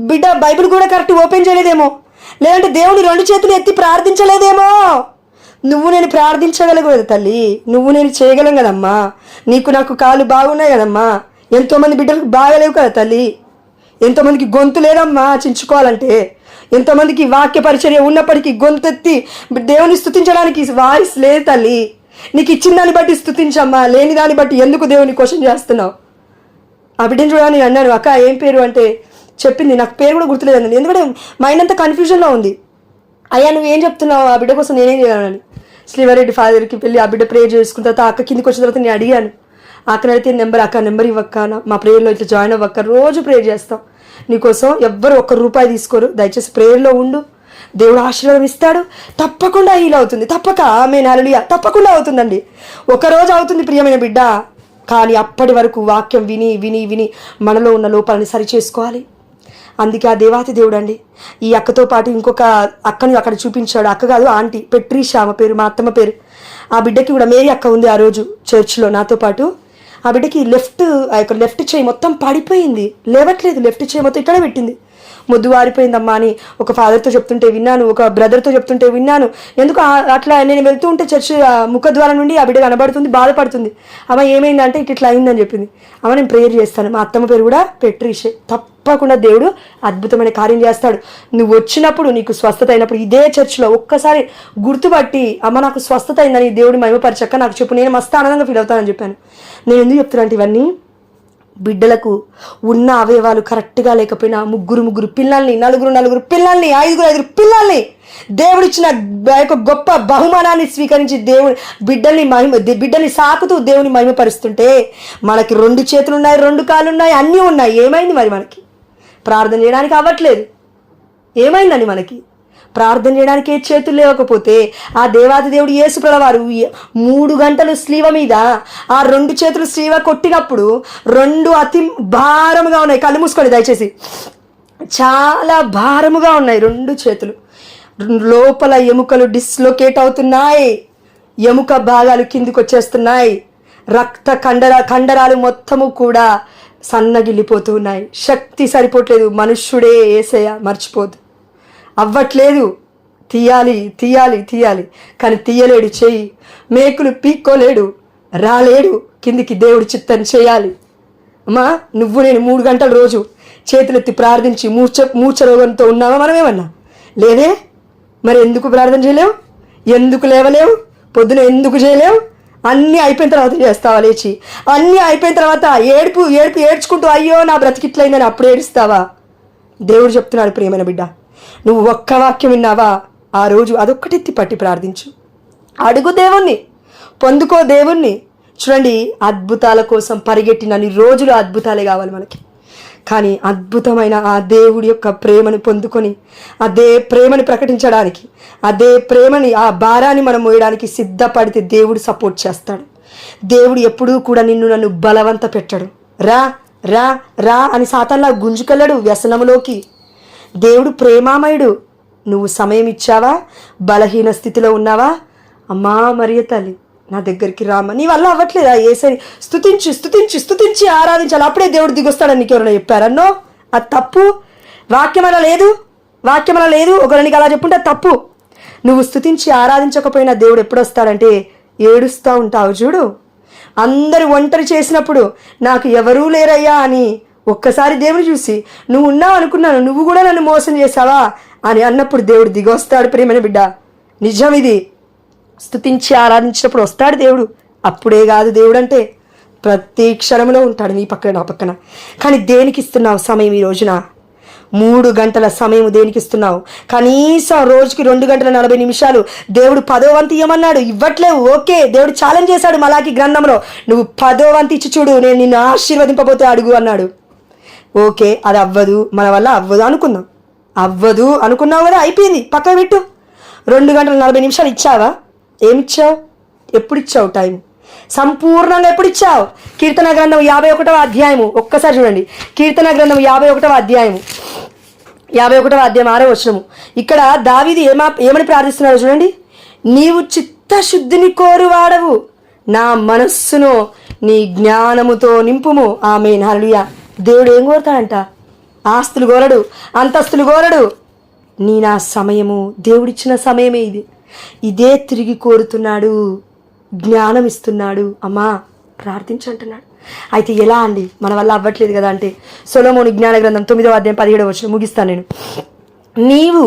బిడ్డ బైబిల్ కూడా కరెక్ట్ ఓపెన్ చేయలేదేమో, లేదంటే దేవుని 2 చేతులు ఎత్తి ప్రార్థించలేదేమో. నువ్వు నేను ప్రార్థించగలగదు తల్లి, నువ్వు నేను చేయగలం కదమ్మా. నీకు నాకు కాళ్ళు బాగున్నాయి కదమ్మా. ఎంతోమంది బిడ్డలకు బాగలేవు కదా తల్లి. ఎంతోమందికి గొంతు లేదమ్మా చించుకోవాలంటే. ఎంతోమందికి వాక్య పరిచర్య ఉన్నప్పటికీ గొంతెత్తి దేవుని స్తుతించడానికి వాయిస్ లేదు తల్లి. నీకు ఇచ్చిన దాన్ని బట్టి స్తుతించమ్మా, లేని దాన్ని బట్టి ఎందుకు దేవుని క్వశ్చన్ చేస్తున్నావు? ఆ బిడ్డను చూడాలని నేను అన్నాను, అక్క ఏం పేరు అంటే చెప్పింది, నాకు పేరు కూడా గుర్తులేదండి, ఎందుకంటే మైండ్ అంతా కన్ఫ్యూజన్లో ఉంది. అయ్యా నువ్వు ఏం చెప్తున్నావు, ఆ బిడ్డ కోసం నేనేం చేయాలని. శ్రీవరెడ్డి ఫాదర్కి వెళ్ళి ఆ బిడ్డ ప్రేయర్ చేసుకున్న తర్వాత అక్క కిందికి వచ్చిన తర్వాత నేను అడిగాను, అక్కని అడిగితే నెంబర్ ఇవ్వక్క, మా ప్రేయర్లో ఇట్లా జాయిన్ అవ్వక్క, రోజు ప్రేయర్ చేస్తాం నీకోసం, ఎవ్వరు ₹1 తీసుకోరు, దయచేసి ప్రేయర్లో ఉండు, దేవుడు ఆశీర్వాదం ఇస్తాడు, తప్పకుండా హీల్ అవుతుంది, తప్పక ఆమేన్ హల్లెలూయా, తప్పకుండా అవుతుందండి. ఒకరోజు అవుతుంది ప్రియమైన బిడ్డ, కానీ అప్పటి వరకు వాక్యం విని విని విని మనలో ఉన్న లోపాలని సరి చేసుకోవాలి. అందుకే ఆ దేవాతి దేవుడు అండి ఈ అక్కతో పాటు ఇంకొక అక్కని అక్కడ చూపించాడు. అక్క కాదు, ఆంటీ, పెట్రీషా ఆమె పేరు, మా అత్తమ్మ పేరు. ఆ బిడ్డకి కూడా మేరీ అక్క ఉంది ఆ రోజు చర్చ్లో నాతో పాటు. ఆ బిడ్డకి లెఫ్ట్ చేయి మొత్తం పడిపోయింది, లేవట్లేదు, లెఫ్ట్ చేయి మొత్తం ఇక్కడే పెట్టింది, మొద్దు వారిపోయిందమ్మా అని ఒక ఫాదర్తో చెప్తుంటే విన్నాను, ఒక బ్రదర్తో చెప్తుంటే విన్నాను. ఎందుకు అట్లా నేను వెళ్తూ ఉంటే చర్చ్ ముఖద్వారం నుండి ఆ బిడ్డ కనబడుతుంది, బాధపడుతుంది. అమ్మ ఏమైందంటే ఇట్లా అయిందని చెప్పింది. అమ్మ నేను ప్రేయర్ చేస్తాను, మా అత్తమ్మ పేరు కూడా పెట్రీషే, తప్పకుండా దేవుడు అద్భుతమైన కార్యం చేస్తాడు. నువ్వు వచ్చినప్పుడు నీకు స్వస్థత అయినప్పుడు ఇదే చర్చ్లో ఒక్కసారి గుర్తుపట్టి అమ్మ నాకు స్వస్థత అయిందని దేవుడి మహిమపరచక్క నాకు చెప్పు, నేను మస్తు ఆనందంగా ఫీల్ అవుతానని చెప్పాను. నేను ఎందుకు చెప్తున్నా ఇవన్నీ, బిడ్డలకు ఉన్న అవయవాలు కరెక్ట్గా లేకపోయినా 3 పిల్లల్ని, 4 పిల్లల్ని, 5 పిల్లల్ని దేవుడిచ్చిన యొక్క గొప్ప బహుమానాన్ని స్వీకరించి బిడ్డల్ని సాకుతూ దేవుని మహిమపరుస్తుంటే, మనకి 2 చేతులు ఉన్నాయి, 2 కాళ్ళు ఉన్నాయి, అన్నీ ఉన్నాయి. ఏమైంది మరి మనకి? ప్రార్థన చేయడానికి అవ్వట్లేదు. ఏమైందండి మనకి? ప్రార్థన చేయడానికి చేతులు లేకపోతే ఆ దేవాది దేవుడు యేసు ప్రభువారు 3 గంటలు స్లీవ మీద ఆ 2 చేతులు స్లీవ కొట్టినప్పుడు 2 అతి భారముగా ఉన్నాయి. కళ్ళు మూసుకోండి దయచేసి. చాలా భారముగా ఉన్నాయి 2 చేతులు. లోపల ఎముకలు డిస్లొకేట్ అవుతున్నాయి, ఎముక భాగాలు కిందికి వచ్చేస్తున్నాయి, రక్త కండరాలు మొత్తము కూడా సన్నగిల్లిపోతున్నాయి. శక్తి సరిపోవట్లేదు. మనుష్యుడే యేసయ్య మర్చిపోదు, అవ్వట్లేదు. తీయాలి కానీ తీయలేడు, చెయ్యి మేకులు పీక్కోలేడు, రాలేడు కిందికి. దేవుడి చిత్తం చేయాలి. అమ్మా, నువ్వు నేను 3 గంటలు రోజు చేతులెత్తి ప్రార్థించి మూర్ఛ రోగంతో ఉన్నావా? మనమేమన్నా లేదే. మరి ఎందుకు ప్రార్థన చేయలేవు? ఎందుకు లేవలేవు? పొద్దున ఎందుకు చేయలేవు? అన్నీ అయిపోయిన తర్వాత చేస్తావా లేచి? అన్నీ అయిపోయిన తర్వాత ఏడ్చుకుంటూ అయ్యో నా బ్రతికిట్లయిందని అప్పుడు ఏడుస్తావా? దేవుడు చెప్తున్నాడు, ప్రియమైన బిడ్డ, నువ్వు ఒక్క వాక్యం విన్నావా ఆ రోజు అదొక్కటెత్తి పట్టి ప్రార్థించు. అడుగు దేవుణ్ణి, పొందుకో దేవుణ్ణి. చూడండి, అద్భుతాల కోసం పరిగెట్టినన్ని రోజులు అద్భుతాలే కావాలి మనకి. కానీ అద్భుతమైన ఆ దేవుడి యొక్క ప్రేమను పొందుకొని అదే ప్రేమని ప్రకటించడానికి, అదే ప్రేమని, ఆ భారాన్ని మనం మోయడానికి సిద్ధపడితే దేవుడు సపోర్ట్ చేస్తాడు. దేవుడు ఎప్పుడూ కూడా నన్ను బలవంత పెట్టడు. రా రా రా అని సాతాన్లా గుంజుకెళ్ళడు వ్యసనములోకి. దేవుడు ప్రేమామయుడు. నువ్వు సమయం ఇచ్చావా? బలహీన స్థితిలో ఉన్నావా? అమ్మా మరియ తల్లి, నా దగ్గరికి రామ, నీ వల్ల అవ్వట్లేదా? ఏసరి స్తుతించి స్తుతించి స్తుతించి ఆరాధించాలి, అప్పుడే దేవుడు దిగొస్తాడని నీకు ఎవరైనా చెప్పారన్నో? అది తప్పు. వాక్యం అలా లేదు. ఒకరికి అలా చెప్పుంటే తప్పు. నువ్వు స్తుతించి ఆరాధించకపోయినా దేవుడు ఎప్పుడు వస్తాడంటే ఏడుస్తూ ఉంటావు చూడు. అందరూ ఒంటరి చేసినప్పుడు నాకు ఎవరూ లేరయ్యా అని ఒక్కసారి దేవుడు చూసి నువ్వు ఉన్నావు అనుకున్నాను, నువ్వు కూడా నన్ను మోసం చేసావా అని అన్నప్పుడు దేవుడు దిగొస్తాడు. ప్రియమైన బిడ్డ, నిజం ఇది. స్తుతించి ఆరాధించినప్పుడు వస్తాడు దేవుడు. అప్పుడే కాదు, దేవుడు అంటే ప్రతి క్షణంలో ఉంటాడు నీ పక్కన, నా పక్కన. కానీ దేనికి ఇస్తున్నావు సమయం? ఈ రోజున 3 గంటల సమయం దేనికి ఇస్తున్నావు? కనీసం రోజుకి 2 గంటల 40 నిమిషాలు దేవుడు 10వ వంతు ఇవ్వమన్నాడు, ఇవ్వట్లేవు. ఓకే, దేవుడు ఛాలెంజ్ చేశాడు మలాకి గ్రంథంలో, నువ్వు 10వ వంతు ఇచ్చి చూడు, నేను నిన్ను ఆశీర్వదింపబోతే అడుగు అన్నాడు. ఓకే, అది అవ్వదు, మన వల్ల అవ్వదు అనుకుందాం. అవ్వదు అనుకున్నావు కదా, అయిపోయింది, పక్కన పెట్టు. 2 గంటల 40 నిమిషాలు ఇచ్చావా? ఏమిచ్చావు? ఎప్పుడు ఇచ్చావు టైం? సంపూర్ణంగా ఎప్పుడు ఇచ్చావు? కీర్తన గ్రంథం 51వ అధ్యాయము ఒక్కసారి చూడండి. కీర్తన గ్రంథం 51వ అధ్యాయము 6వ వచనము. ఇక్కడ దావీదు ఏమని ప్రార్థిస్తున్నాడు చూడండి. నీవు చిత్తశుద్ధిని కోరువాడవు, నా మనస్సును నీ జ్ఞానముతో నింపుము. ఆమేన్, హల్లెలూయా. దేవుడు ఏం కోరుతాడంట? ఆస్తులు కోరడు, అంతస్తులు కోరడు. నా సమయము, దేవుడిచ్చిన సమయమే ఇది, ఇదే తిరిగి కోరుతున్నాడు. జ్ఞానం ఇస్తున్నాడు. అమ్మా ప్రార్థించంటున్నాడు. అయితే ఎలా అండి? మన వల్ల అవ్వట్లేదు కదా అంటే, సొలొమోను జ్ఞాన గ్రంథం 9వ అధ్యాయం 17వ వచనం ముగిస్తాను నేను. నీవు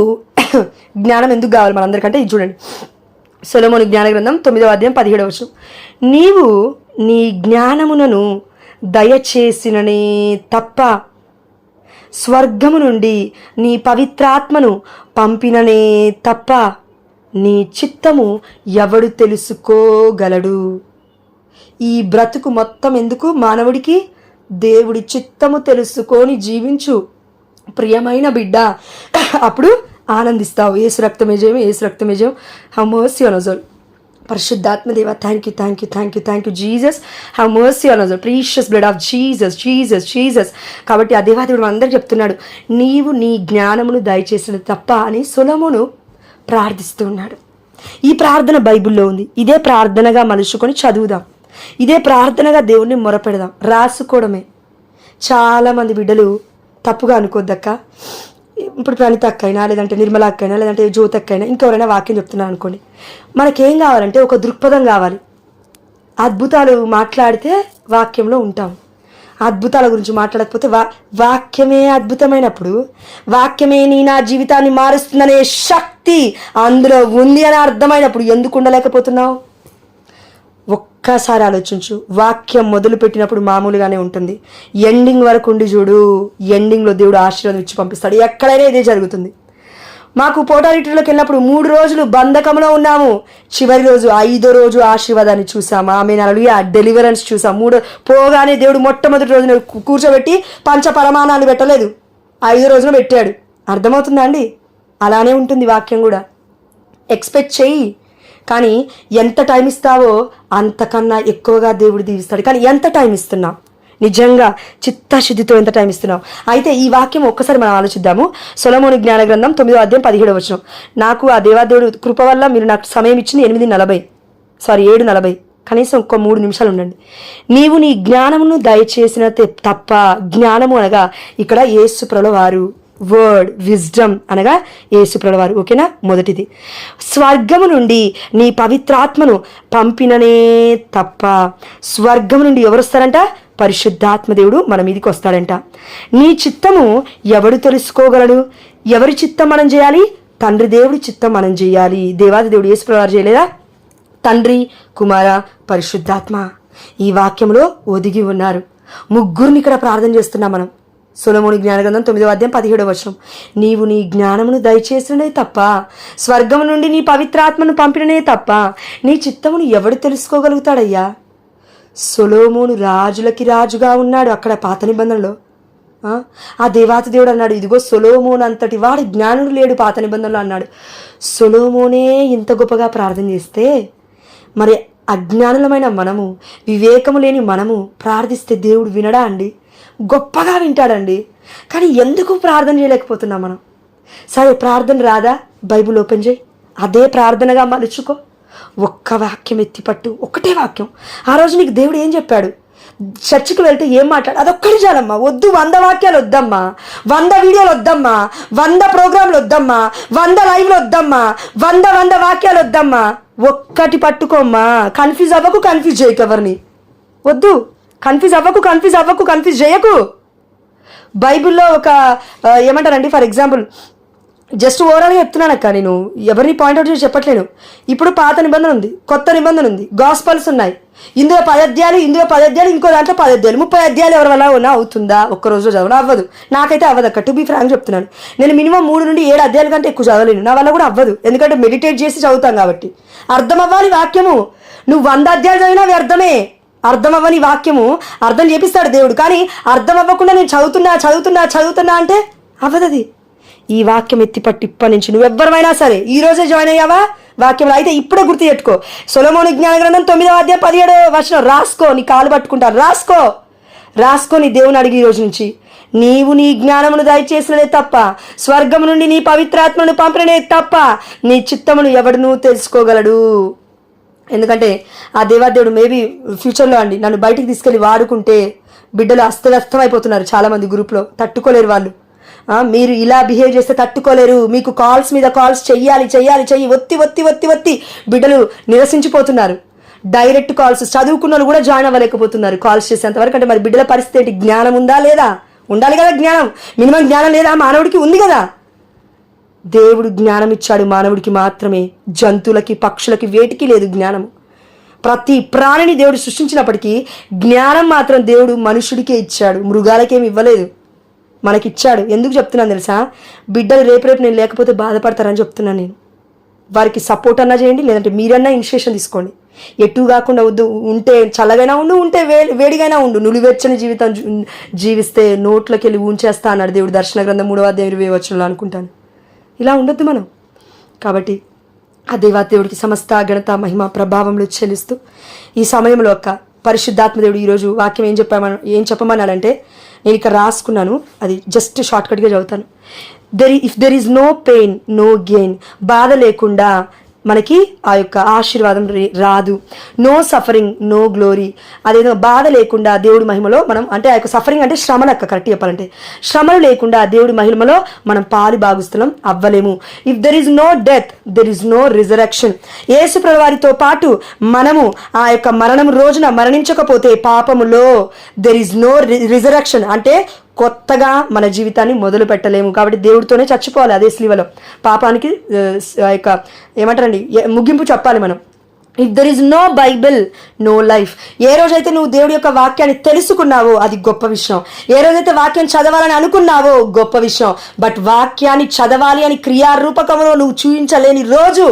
జ్ఞానం ఎందుకు కావాలి మనందరికంటే ఇది చూడండి. సొలొమోను జ్ఞాన గ్రంథం 9వ అధ్యాయం 17వ వచనం. నీవు నీ జ్ఞానమునను దయచేసిననే తప్ప స్వర్గము నుండి నీ పవిత్రాత్మను పంపిననే తప్ప నీ చిత్తము ఎవడు తెలుసుకోగలడు? ఈ బ్రతుకు మొత్తం ఎందుకు మానవుడికి? దేవుడి చిత్తము తెలుసుకొని జీవించు ప్రియమైన బిడ్డ, అప్పుడు ఆనందిస్తావు. ఏసు రక్తమే జయం, ఏసు రక్తమే జయం. Have mercy on us all. పరిశుద్ధాత్మ దేవ, thank you Jesus. Have mercy on us all. Precious blood of Jesus. కాబట్టి ఆ దేవాదేవుడు అందరికి చెప్తున్నాడు, నీవు నీ జ్ఞానమును దయచేసిన తప్ప అని సొలొమోను ప్రార్థిస్తూ ఉన్నాడు. ఈ ప్రార్థన బైబిల్లో ఉంది. ఇదే ప్రార్థనగా మలుచుకొని చదువుదాం, ఇదే ప్రార్థనగా దేవుణ్ణి మొరపెడదాం. రాసుకోవడమే. చాలామంది బిడ్డలు తప్పుగా అనుకోద్దక్క, ఇప్పుడు ప్రణిత అక్కైనా, లేదంటే నిర్మల అక్కైనా, లేదంటే జ్యోతి అక్కైనా, ఇంకెవరైనా వాక్యం చెప్తున్నాను అనుకోండి, మనకేం కావాలంటే ఒక దృక్పథం కావాలి. అద్భుతాలు మాట్లాడితే వాక్యంలో ఉంటాం, అద్భుతాల గురించి మాట్లాడకపోతే వాక్యమే అద్భుతమైనప్పుడు, వాక్యమే నా జీవితాన్ని మారుస్తుందనే శక్తి అందులో ఉంది అని అర్థమైనప్పుడు ఎందుకు ఉండలేకపోతున్నావు? ఒక్కసారి ఆలోచించు. వాక్యం మొదలు పెట్టినప్పుడు మామూలుగానే ఉంటుంది, ఎండింగ్ వరకు ఉండి చూడు. ఎండింగ్లో దేవుడు ఆశీర్వాదం ఇచ్చి పంపిస్తాడు. ఎక్కడైనా ఇదే జరుగుతుంది. మాకు పోటారిటీలోకి వెళ్ళినప్పుడు 3 రోజులు బంధకంలో ఉన్నాము. చివరి రోజు 5వ రోజు ఆశీర్వాదాన్ని చూసాము. ఆమె హల్లెలూయా, డెలివరెన్స్ చూసాం. పోగానే దేవుడు మొట్టమొదటి రోజున కూర్చోబెట్టి పంచపరమాణాలు పెట్టలేదు, 5వ రోజున పెట్టాడు. అర్థమవుతుందా అండి? అలానే ఉంటుంది వాక్యం కూడా. ఎక్స్పెక్ట్ చెయ్యి, కానీ ఎంత టైం ఇస్తావో అంతకన్నా ఎక్కువగా దేవుడు దీవిస్తాడు. కానీ ఎంత టైం ఇస్తున్నావు? నిజంగా చిత్తశుద్ధితో ఎంత టైం ఇస్తున్నావు? అయితే ఈ వాక్యం ఒక్కసారి మనం ఆలోచిద్దాము. సొలొమోను జ్ఞాన గ్రంథం 9వ అధ్యాయం 17వ వచనం. నాకు ఆ దేవాదేవుడు కృప వల్ల మీరు నాకు సమయం ఇచ్చింది 7:40, కనీసం ఒక్క 3 నిమిషాలు ఉండండి. నీవు నీ జ్ఞానమును దయచేసిన తప్ప, జ్ఞానము అనగా ఇక్కడ యేసు ప్రభుల వారు వర్డ్, విజ్డమ్ అనగా యేసుప్రభువు వారు. ఓకేనా? మొదటిది, స్వర్గము నుండి నీ పవిత్రాత్మను పంపిననే తప్ప. స్వర్గము నుండి ఎవరు వస్తారంట? పరిశుద్ధాత్మ దేవుడు మన మీదకి వస్తాడంట. నీ చిత్తము ఎవడు తెలుసుకోగలడు? ఎవరి చిత్తం మనం చేయాలి? తండ్రి దేవుడి చిత్తం మనం చేయాలి. దేవాది దేవుడు యేసుప్రభువు వారు చేయలేదా? తండ్రి, కుమార, పరిశుద్ధాత్మ ఈ వాక్యంలో ఒదిగి ఉన్నారు. ముగ్గురిని ఇక్కడ ప్రార్థన చేస్తున్నాం మనం. సొలొమోను జ్ఞానగ్రంథం 9వ అధ్యాయం 17వ వచనం, నీవు నీ జ్ఞానమును దయచేసిననే తప్ప, స్వర్గము నుండి నీ పవిత్రాత్మను పంపిననే తప్ప నీ చిత్తమును ఎవడు తెలుసుకోగలుగుతాడయ్యా? సొలొమోను రాజులకి రాజుగా ఉన్నాడు అక్కడ పాత నిబంధనలో. ఆ దేవాతి దేవుడు అన్నాడు, ఇదిగో సొలొమోను అంతటి వాడు జ్ఞానుడు లేడు పాత నిబంధనలో అన్నాడు. సొలొమోనే ఇంత గొప్పగా ప్రార్థన చేస్తే మరి అజ్ఞానులమైన మనము, వివేకము లేని మనము ప్రార్థిస్తే దేవుడు వినడా అండి? గొప్పగా వింటాడండి. కానీ ఎందుకు ప్రార్థన చేయలేకపోతున్నాం మనం? సరే, ప్రార్థన రాదా? బైబిల్ ఓపెన్ చేయి, అదే ప్రార్థనగా మలుచుకో. ఒక్క వాక్యం ఎత్తిపట్టు, ఒకటే వాక్యం. ఆ రోజు నీకు దేవుడు ఏం చెప్పాడు? చర్చికి వెళ్తే ఏం మాట్లాడు? అదొక్కటి చాలమ్మా. వద్దు 100 వాక్యాలు వద్దమ్మా, 100 వీడియోలు వద్దమ్మా, 100 ప్రోగ్రాంలు వద్దమ్మా, 100 లైవ్లు వద్దమ్మా, 100 వాక్యాలు వద్దమ్మా. ఒక్కటి పట్టుకోమ్మా. కన్ఫ్యూజ్ అవ్వకు, కన్ఫ్యూజ్ చేయకు ఎవరిని. వద్దు, కన్ఫ్యూజ్ అవ్వకు, కన్ఫ్యూజ్ చేయకు. బైబిల్లో ఒక ఏమంటారండి, ఫర్ ఎగ్జాంపుల్ జస్ట్ ఓవరాల్గా చెప్తున్నాను అక్క, నేను ఎవరిని పాయింట్అవుట్ చేసి చెప్పట్లేను. ఇప్పుడు పాత నిబంధన ఉంది, కొత్త నిబంధన ఉంది, గాస్పల్స్ ఉన్నాయి. ఇందులో 10 అధ్యాయాలు, ఇంకో దాంట్లో 10 అధ్యాయాలు, 30 అధ్యాయాలు ఎవరి వల్ల ఉన్నా అవుతుందా? ఒక్కరోజు చదవడం అవ్వదు. నాకైతే అవ్వదు అక్క, టు బీ ఫ్రాంక్ చెప్తున్నాను. నేను మినిమం 3 నుండి 7 అధ్యాయాల కంటే ఎక్కువ చదవలేను, నా వల్ల కూడా అవ్వదు. ఎందుకంటే మెడిటేట్ చేసి చదువుతాం కాబట్టి. అర్థం అవ్వాలి వాక్యము. నువ్వు 100 అధ్యాయాలు చదివినా అవి అర్థమే. అర్థం అవ్వని వాక్యము అర్థం చేపిస్తాడు దేవుడు. కానీ అర్థం అవ్వకుండా నేను చదువుతున్నా అంటే అవ్వదది. ఈ వాక్యం ఎత్తిపట్టి ఇప్పటి నుంచి నువ్వెవ్వరమైనా సరే ఈ రోజే జాయిన్ అయ్యావా వాక్యంలో అయితే ఇప్పుడే గుర్తు పెట్టుకో. సొలొమోను జ్ఞానగ్రంథం 9వ అధ్యాయం 17వ వచనం రాసుకో. నీ కాలు పట్టుకుంటాను, రాసుకో. నీ దేవుని అడిగి ఈ రోజు నుంచి, నీవు నీ జ్ఞానమును దయచేసిననే తప్ప, స్వర్గము నుండి నీ పవిత్రాత్మను పంపిననే తప్ప నీ చిత్తమును ఎవడునూ తెలుసుకోగలడు. ఎందుకంటే ఆ దేవాదేవుడు మేబీ ఫ్యూచర్లో అండి నన్ను బయటికి తీసుకెళ్ళి వాడుకుంటే బిడ్డలు అస్తవ్యస్తం చాలామంది గ్రూప్లో, తట్టుకోలేరు వాళ్ళు. మీరు ఇలా బిహేవ్ చేస్తే తట్టుకోలేరు, మీకు కాల్స్ మీద కాల్స్ చెయ్యి ఒత్తి బిడ్డలు నిరసించిపోతున్నారు. డైరెక్ట్ కాల్స్, చదువుకున్న వాళ్ళు కూడా జాయిన్ అవ్వలేకపోతున్నారు కాల్స్ చేసేంతవరకు. అంటే మరి బిడ్డల పరిస్థితి ఏంటి? జ్ఞానం ఉందా లేదా? ఉండాలి కదా జ్ఞానం. మినిమం జ్ఞానం లేదా? మానవుడికి ఉంది కదా. దేవుడు జ్ఞానం ఇచ్చాడు మానవుడికి మాత్రమే, జంతువులకి, పక్షులకి, వేటికి లేదు జ్ఞానం. ప్రతి ప్రాణిని దేవుడు సృష్టించినప్పటికీ జ్ఞానం మాత్రం దేవుడు మనుషుడికే ఇచ్చాడు, మృగాలకేమి ఇవ్వలేదు, మనకిచ్చాడు. ఎందుకు చెప్తున్నాను తెలుసా? బిడ్డలు రేపు నేను లేకపోతే బాధపడతారని చెప్తున్నాను నేను. వారికి సపోర్ట్ అన్నా చేయండి, లేదంటే మీరన్నా ఇనిషియేషన్ తీసుకోండి. ఎటు కాకుండా వద్దు. ఉంటే చల్లగైనా ఉండు, ఉంటే వేడిగైనా ఉండు, నులివెచ్చని జీవితం జీవిస్తే నోట్లోకి వెళ్ళి ఉంచేస్తా అన్నాడు దేవుడు దర్శన గ్రంథం 3వ అధ్యాయం 20వ వచనంలో అనుకుంటాను. ఇలా ఉండొద్దు మనం. కాబట్టి ఆ దేవాదేవుడికి సమస్త ఘనత, మహిమ, ప్రభావంలో చెల్లిస్తూ ఈ సమయంలో ఒక్క పరిశుద్ధాత్మ దేవుడు ఈరోజు వాక్యం ఏం చెప్పమన్నాడంటే, నేను ఇక్కడ రాసుకున్నాను, అది జస్ట్ షార్ట్కట్గా చదువుతాను. If there is no pain no gain, బాధ లేకుండా మనకి ఆ యొక్క ఆశీర్వాదం రాదు. నో సఫరింగ్ నో గ్లోరీ, అదేదో బాధ లేకుండా దేవుడి మహిమలో మనం, అంటే ఆ యొక్క సఫరింగ్ అంటే శ్రమలు అక్క, కరెక్ట్ చెప్పాలంటే శ్రమలు లేకుండా దేవుడి మహిమలో మనం పాలి భాగస్థలం అవ్వలేము. If there is no death there is no resurrection, యేసు ప్రభువారితో పాటు మనము ఆ యొక్క మరణం రోజున మరణించకపోతే పాపములో దెర్ ఈజ్ నో రిజరక్షన్, అంటే కొత్తగా మన జీవితాన్ని మొదలు పెట్టలేము. కాబట్టి దేవుడితోనే చచ్చిపోవాలి అదే శిలువలో. పాపానికి యొక్క ఏమంటారండి ముగింపు చెప్పాలి మనం. If there is no Bible no life, ఏ రోజైతే నువ్వు దేవుడి యొక్క వాక్యాన్ని తెలుసుకున్నావో అది గొప్ప విషయం. ఏ రోజైతే వాక్యం చదవాలని అనుకున్నావో గొప్ప విషయం. బట్ వాక్యాన్ని చదవాలి అని క్రియారూపకంలో నువ్వు చూపించలేని రోజు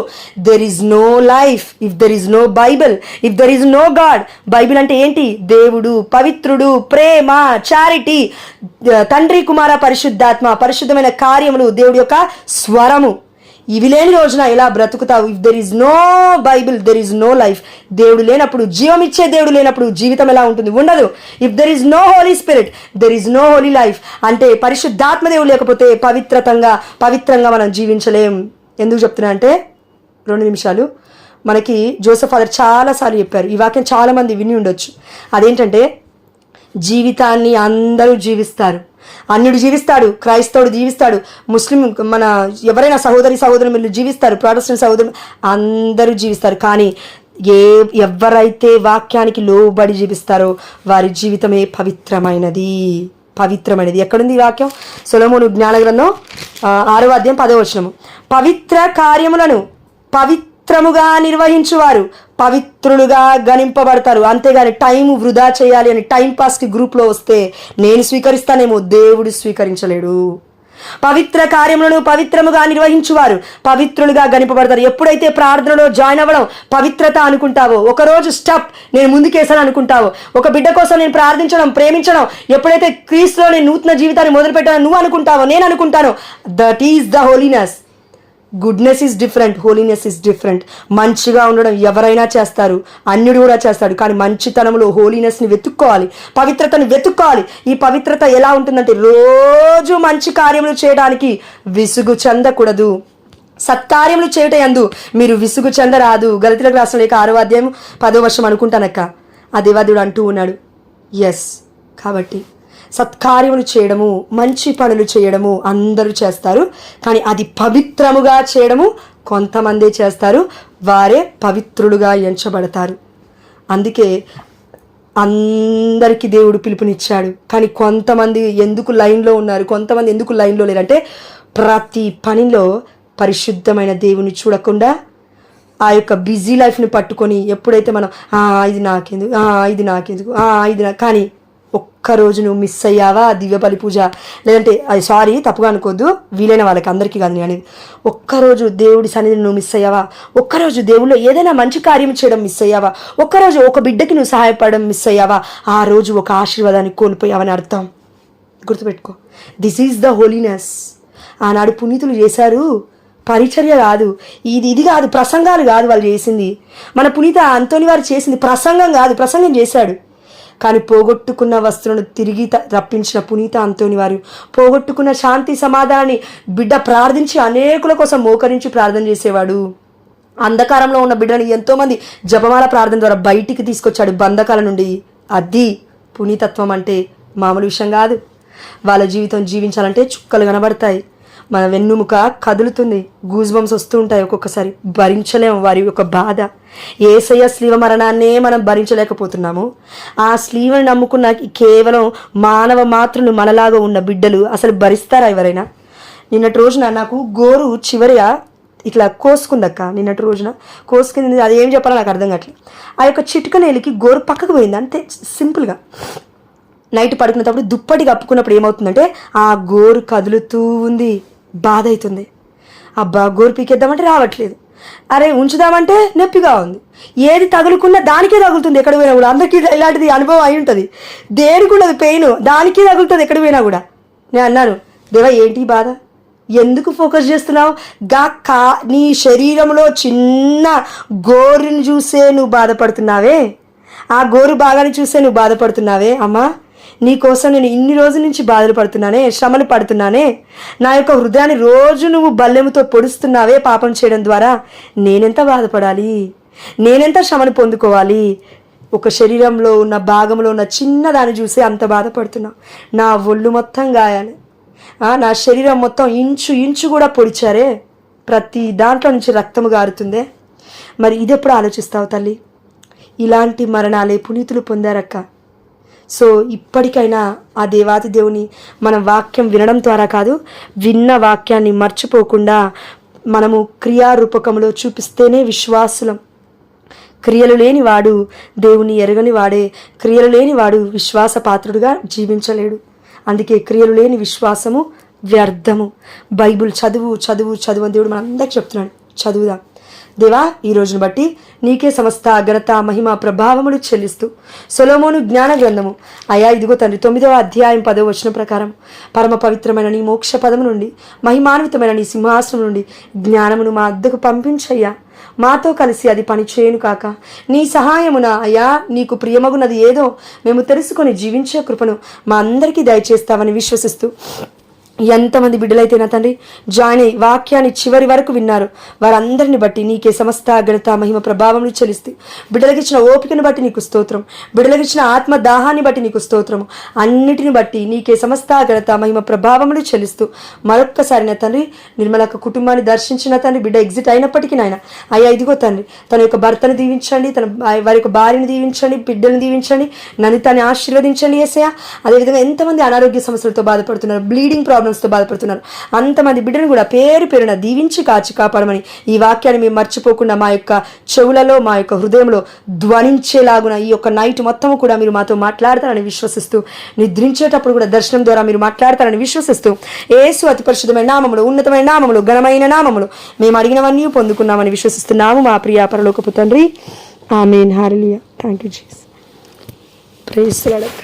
there is no life. If there is no Bible, if there is no God. Bible అంటే ఏంటి? దేవుడు, పవిత్రుడు, ప్రేమ, చారిటీ, తండ్రి, కుమార, పరిశుద్ధాత్మ, పరిశుద్ధమైన కార్యములు, దేవుడి యొక్క స్వరము. ఇవి లేని రోజున ఎలా బ్రతుకుతావు? If there is no Bible there is no life. దేవుడు లేనప్పుడు, జీవం ఇచ్చే దేవుడు లేనప్పుడు జీవితం ఎలా ఉంటుంది? ఉండదు. If there is no Holy Spirit there is no holy life, అంటే పరిశుద్ధాత్మ దేవుడు లేకపోతే పవిత్రంగా మనం జీవించలేం. ఎందుకు చెప్తున్నా అంటే 2 నిమిషాలు, మనకి జోసెఫ్ ఫాదర్ చాలాసార్లు చెప్పారు, ఈ వాక్యం చాలామంది విని ఉండొచ్చు. అదేంటంటే జీవితాన్ని అందరూ జీవిస్తారు, అన్యుడు జీవిస్తాడు, క్రైస్తవుడు జీవిస్తాడు, ముస్లిం మన ఎవరైనా సహోదరులు జీవిస్తారు, ప్రొటెస్టెంట్ సహోదరులు అందరూ జీవిస్తారు. కానీ ఎవరైతే వాక్యానికి లోబడి జీవిస్తారో వారి జీవితమే పవిత్రమైనది. ఎక్కడుంది ఈ వాక్యం? సొలొమోను జ్ఞాన గ్రంథం 6వ అధ్యాయం 10వ వచనము. పవిత్ర కార్యములను పవిత్రముగా నిర్వహించువారు పవిత్రులుగా గణింపబడతారు. అంతేగాని టైం వృధా చేయాలి అని టైం పాస్కి గ్రూప్లో వస్తే నేను స్వీకరిస్తానేమో, దేవుడు స్వీకరించలేడు. పవిత్ర కార్యములను పవిత్రముగా నిర్వహించువారు పవిత్రులుగా గణింపబడతారు. ఎప్పుడైతే ప్రార్థనలో జాయిన్ అవ్వడం పవిత్రత అనుకుంటావో, ఒకరోజు స్టెప్ నేను ముందుకేసాను అనుకుంటావో, ఒక బిడ్డ కోసం నేను ప్రార్థించడం, ప్రేమించడం, ఎప్పుడైతే క్రీస్తులో నేను నూతన జీవితాన్ని మొదలుపెట్టానో నువ్వు అనుకుంటావో, నేను అనుకుంటాను, that is the holiness. Goodness is different, holiness is different. మంచిగా ఉండడం ఎవరైనా చేస్తారు, అన్యుడు కూడా చేస్తాడు. కానీ మంచితనంలో హోలీనెస్ని వెతుక్కోవాలి, పవిత్రతని వెతుక్కోవాలి. ఈ పవిత్రత ఎలా ఉంటుందంటే రోజు మంచి కార్యములు చేయడానికి విసుగు చెందకూడదు. సత్కార్యములు చేయటందు మీరు విసుగు చెందరాదు. గలతీయులకు రాసిన లేఖ 6వ అధ్యాయం 10వ వచనం అనుకుంటానక్క. ఆ దేవాదేవుడు అంటూ ఉన్నాడు. ఎస్, కాబట్టి సత్కార్యములు చేయడము, మంచి పనులు చేయడము అందరూ చేస్తారు. కానీ అది పవిత్రముగా చేయడము కొంతమందే చేస్తారు. వారే పవిత్రులుగా ఎంచబడతారు. అందుకే అందరికీ దేవుడు పిలుపునిచ్చాడు. కానీ కొంతమంది ఎందుకు లైన్లో ఉన్నారు, కొంతమంది ఎందుకు లైన్లో లేరంటే ప్రతి పనిలో పరిశుద్ధమైన దేవుని చూడకుండా ఆ యొక్క బిజీ లైఫ్ని పట్టుకొని ఎప్పుడైతే మనం ఇది నాకెందుకు కానీ ఒక్కరోజు నువ్వు మిస్ అయ్యావా దివ్య బలి పూజ, లేదంటే అది సారీ తప్పుగా అనుకోద్దు, వీలైన వాళ్ళకి అందరికీ కాదు నేను అనేది, ఒక్కరోజు దేవుడి సన్నిధిని నువ్వు మిస్ అయ్యావా, ఒక్కరోజు దేవుళ్ళు ఏదైనా మంచి కార్యం చేయడం మిస్ అయ్యావా, ఒక్కరోజు ఒక బిడ్డకి నువ్వు సహాయపడడం మిస్ అయ్యావా, ఆ రోజు ఒక ఆశీర్వాదాన్ని కోల్పోయావని అర్థం. గుర్తుపెట్టుకో, దిస్ ఈజ్ ద హోలీనెస్. ఆనాడు పునీతులు చేశారు, పరిచర్య కాదు, ఇది కాదు, ప్రసంగాలు కాదు వాళ్ళు చేసింది. మన పునీత అంతోని వారు చేసింది ప్రసంగం కాదు, ప్రసంగం చేశాడు. కానీ పోగొట్టుకున్న వస్తువులను తిరిగి రప్పించిన పునీత అంతోని వారు పోగొట్టుకున్న శాంతి సమాధానాన్ని బిడ్డ ప్రార్థించి అనేకుల కోసం మోకరించి ప్రార్థన చేసేవాడు. అంధకారంలో ఉన్న బిడ్డని ఎంతోమంది జపమాల ప్రార్థన ద్వారా బయటికి తీసుకొచ్చాడు బంధకాల నుండి. అది పునీతత్వం అంటే మామూలు విషయం కాదు. వాళ్ళ జీవితం జీవించాలంటే చుక్కలు కనబడతాయి, మన వెన్నుముక కదులుతుంది, గూజ్ బంప్స్ వస్తూ ఉంటాయి. ఒక్కొక్కసారి భరించలేము వారి యొక్క బాధ. యేసయ్య స్లీవ మరణాన్నే మనం భరించలేకపోతున్నాము. ఆ స్లీవని నమ్ముకున్న కేవలం మానవ మాతృలు మనలాగా ఉన్న బిడ్డలు అసలు భరిస్తారా ఎవరైనా? నిన్నటి రోజున నాకు గోరు చివరిగా ఇట్లా కోసుకుందక్క. నిన్నటి రోజున కోసుకుంది, అది ఏం చెప్పాలో నాకు అర్థం కావట్లేదు. ఆ యొక్క చిటికనేలికి గోరు పక్కకు పోయింది అంతే, సింపుల్గా. నైట్ పడుకునేటప్పుడు దుప్పటి కప్పుకున్నప్పుడు ఏమవుతుందంటే ఆ గోరు కదులుతూ ఉంది, బాధ అవుతుంది. అబ్బా గోరు పీకేద్దామంటే రావట్లేదు, అరే ఉంచుదామంటే నొప్పిగా ఉంది. ఏది తగులుకున్నా దానికే తగులుతుంది ఎక్కడ పోయినా కూడా. అందరికీ ఇలాంటిది అనుభవం అయి ఉంటుంది. దేనికి ఉండదు పెయిన్, దానికే తగులుతుంది ఎక్కడ పోయినా కూడా. నేను అన్నాను, దేవా ఏంటి బాధ, ఎందుకు ఫోకస్ చేస్తున్నావు? నీ శరీరంలో చిన్న గోరుని చూసే నువ్వు బాధపడుతున్నావే, ఆ గోరు భాగాన్ని చూసే నువ్వు బాధపడుతున్నావే. అమ్మా నీ కోసం నేను ఇన్ని రోజుల నుంచి బాధలు పడుతున్నానే, శ్రమలు పడుతున్నానే, నా యొక్క హృదయాన్ని రోజు నువ్వు బల్లెముతో పొడుస్తున్నావే పాపం చేయడం ద్వారా. నేనెంత బాధపడాలి, నేనెంత శ్రమను పొందుకోవాలి? ఒక శరీరంలో ఉన్న భాగంలో ఉన్న చిన్నదాన్ని చూసి అంత బాధపడుతున్నావు. నా ఒళ్ళు మొత్తం గాయాలి, నా శరీరం మొత్తం ఇంచు కూడా పొడిచారే, ప్రతి దాంట్లో నుంచి రక్తము గారుతుందే. మరి ఇది ఎప్పుడు ఆలోచిస్తావు తల్లి? ఇలాంటి మరణాలే పునీతులు పొందారక్క. సో ఇప్పటికైనా ఆ దేవాది దేవుని మన వాక్యం వినడం ద్వారా కాదు, విన్న వాక్యాన్ని మర్చిపోకుండా మనము క్రియారూపకంలో చూపిస్తేనే విశ్వాసులం. క్రియలు లేని వాడు దేవుని ఎరగని వాడే, క్రియలు లేని వాడు విశ్వాసపాత్రుడుగా జీవించలేడు. అందుకే క్రియలు లేని విశ్వాసము వ్యర్థము. బైబుల్ చదువు అని దేవుడు మనందరికి చెప్తున్నాడు, చదువుదాం. దేవా ఈ రోజును బట్టి నీకే సమస్త ఘనత మహిమ ప్రభావములు చెల్లిస్తూ సొలొమోను జ్ఞాన గ్రంథము అయా ఇదిగో తండ్రి 9వ అధ్యాయం 10వ వచనం ప్రకారం పరమ పవిత్రమైన నీ మోక్ష పదము నుండి, మహిమాన్వితమైన నీ సింహాసనం నుండి జ్ఞానమును మా అద్దకు పంపించయ్యా. మాతో కలిసి అది పనిచేయను కాక నీ సహాయమున అయ్యా నీకు ప్రియమగున్నది ఏదో మేము తెలుసుకొని జీవించే కృపను మా అందరికీ దయచేస్తామని విశ్వసిస్తూ ఎంతమంది బిడ్డలైతే నా తండ్రి జాయిన్ అయ్యి వాక్యాన్ని చివరి వరకు విన్నారు, వారందరిని బట్టి నీకే సమస్త ఘనత మహిమ ప్రభావం చెల్లిస్తూ, బిడ్డలకు ఇచ్చిన ఓపికను బట్టి నీకు స్తోత్రం, బిడ్డలకు ఇచ్చిన ఆత్మ దాహాన్ని బట్టి నీకు స్తోత్రము, అన్నిటిని బట్టి నీకే సమస్త ఘనత మహిమ ప్రభావములు చెల్లిస్తూ మరొక్కసారి నా తండ్రి నిర్మలక కుటుంబాన్ని దర్శించిన తండ్రి, బిడ్డ ఎగ్జిట్ అయినప్పటికీ నాయన అయ్యా ఇదిగో తండ్రి తన యొక్క భర్తను దీవించండి, వారి యొక్క భార్యను దీవించండి, బిడ్డను దీవించండి, నన్ను తాను ఆశీర్వదించండి యేసయ్యా. అదేవిధంగా ఎంతమంది అనారోగ్య సమస్యలతో బాధపడుతున్నారు, బ్లీడింగ్ ప్రాబ్లమ్స్తో బాధపడుతున్నారు, అంతమంది బిడ్డను కూడా పేరు పేరున దీవించి కాచి కాపాడమని ఈ వాక్యాన్ని మేము మర్చిపోకుండా మా యొక్క చెవులలో మా యొక్క హృదయంలో ధ్వనించేలాగున ఈ యొక్క నైట్ మొత్తం కూడా మీరు మాతో మాట్లాడతారని విశ్వసిస్తూ, నిద్రించేటప్పుడు కూడా దర్శనం ద్వారా మీరు మాట్లాడతారని విశ్వసిస్తూ, యేసు అతి పరిశుద్ధమైన నామములు, ఉన్నతమైన నామములు, ఘనమైన నామములు మేము అడిగినవన్నీ పొందుకున్నామని విశ్వసిస్తున్నాము మా ప్రియ పరలోకపు తండ్రి. Amen. Hallelujah. Thank you Jesus. Praise Lord అక్క.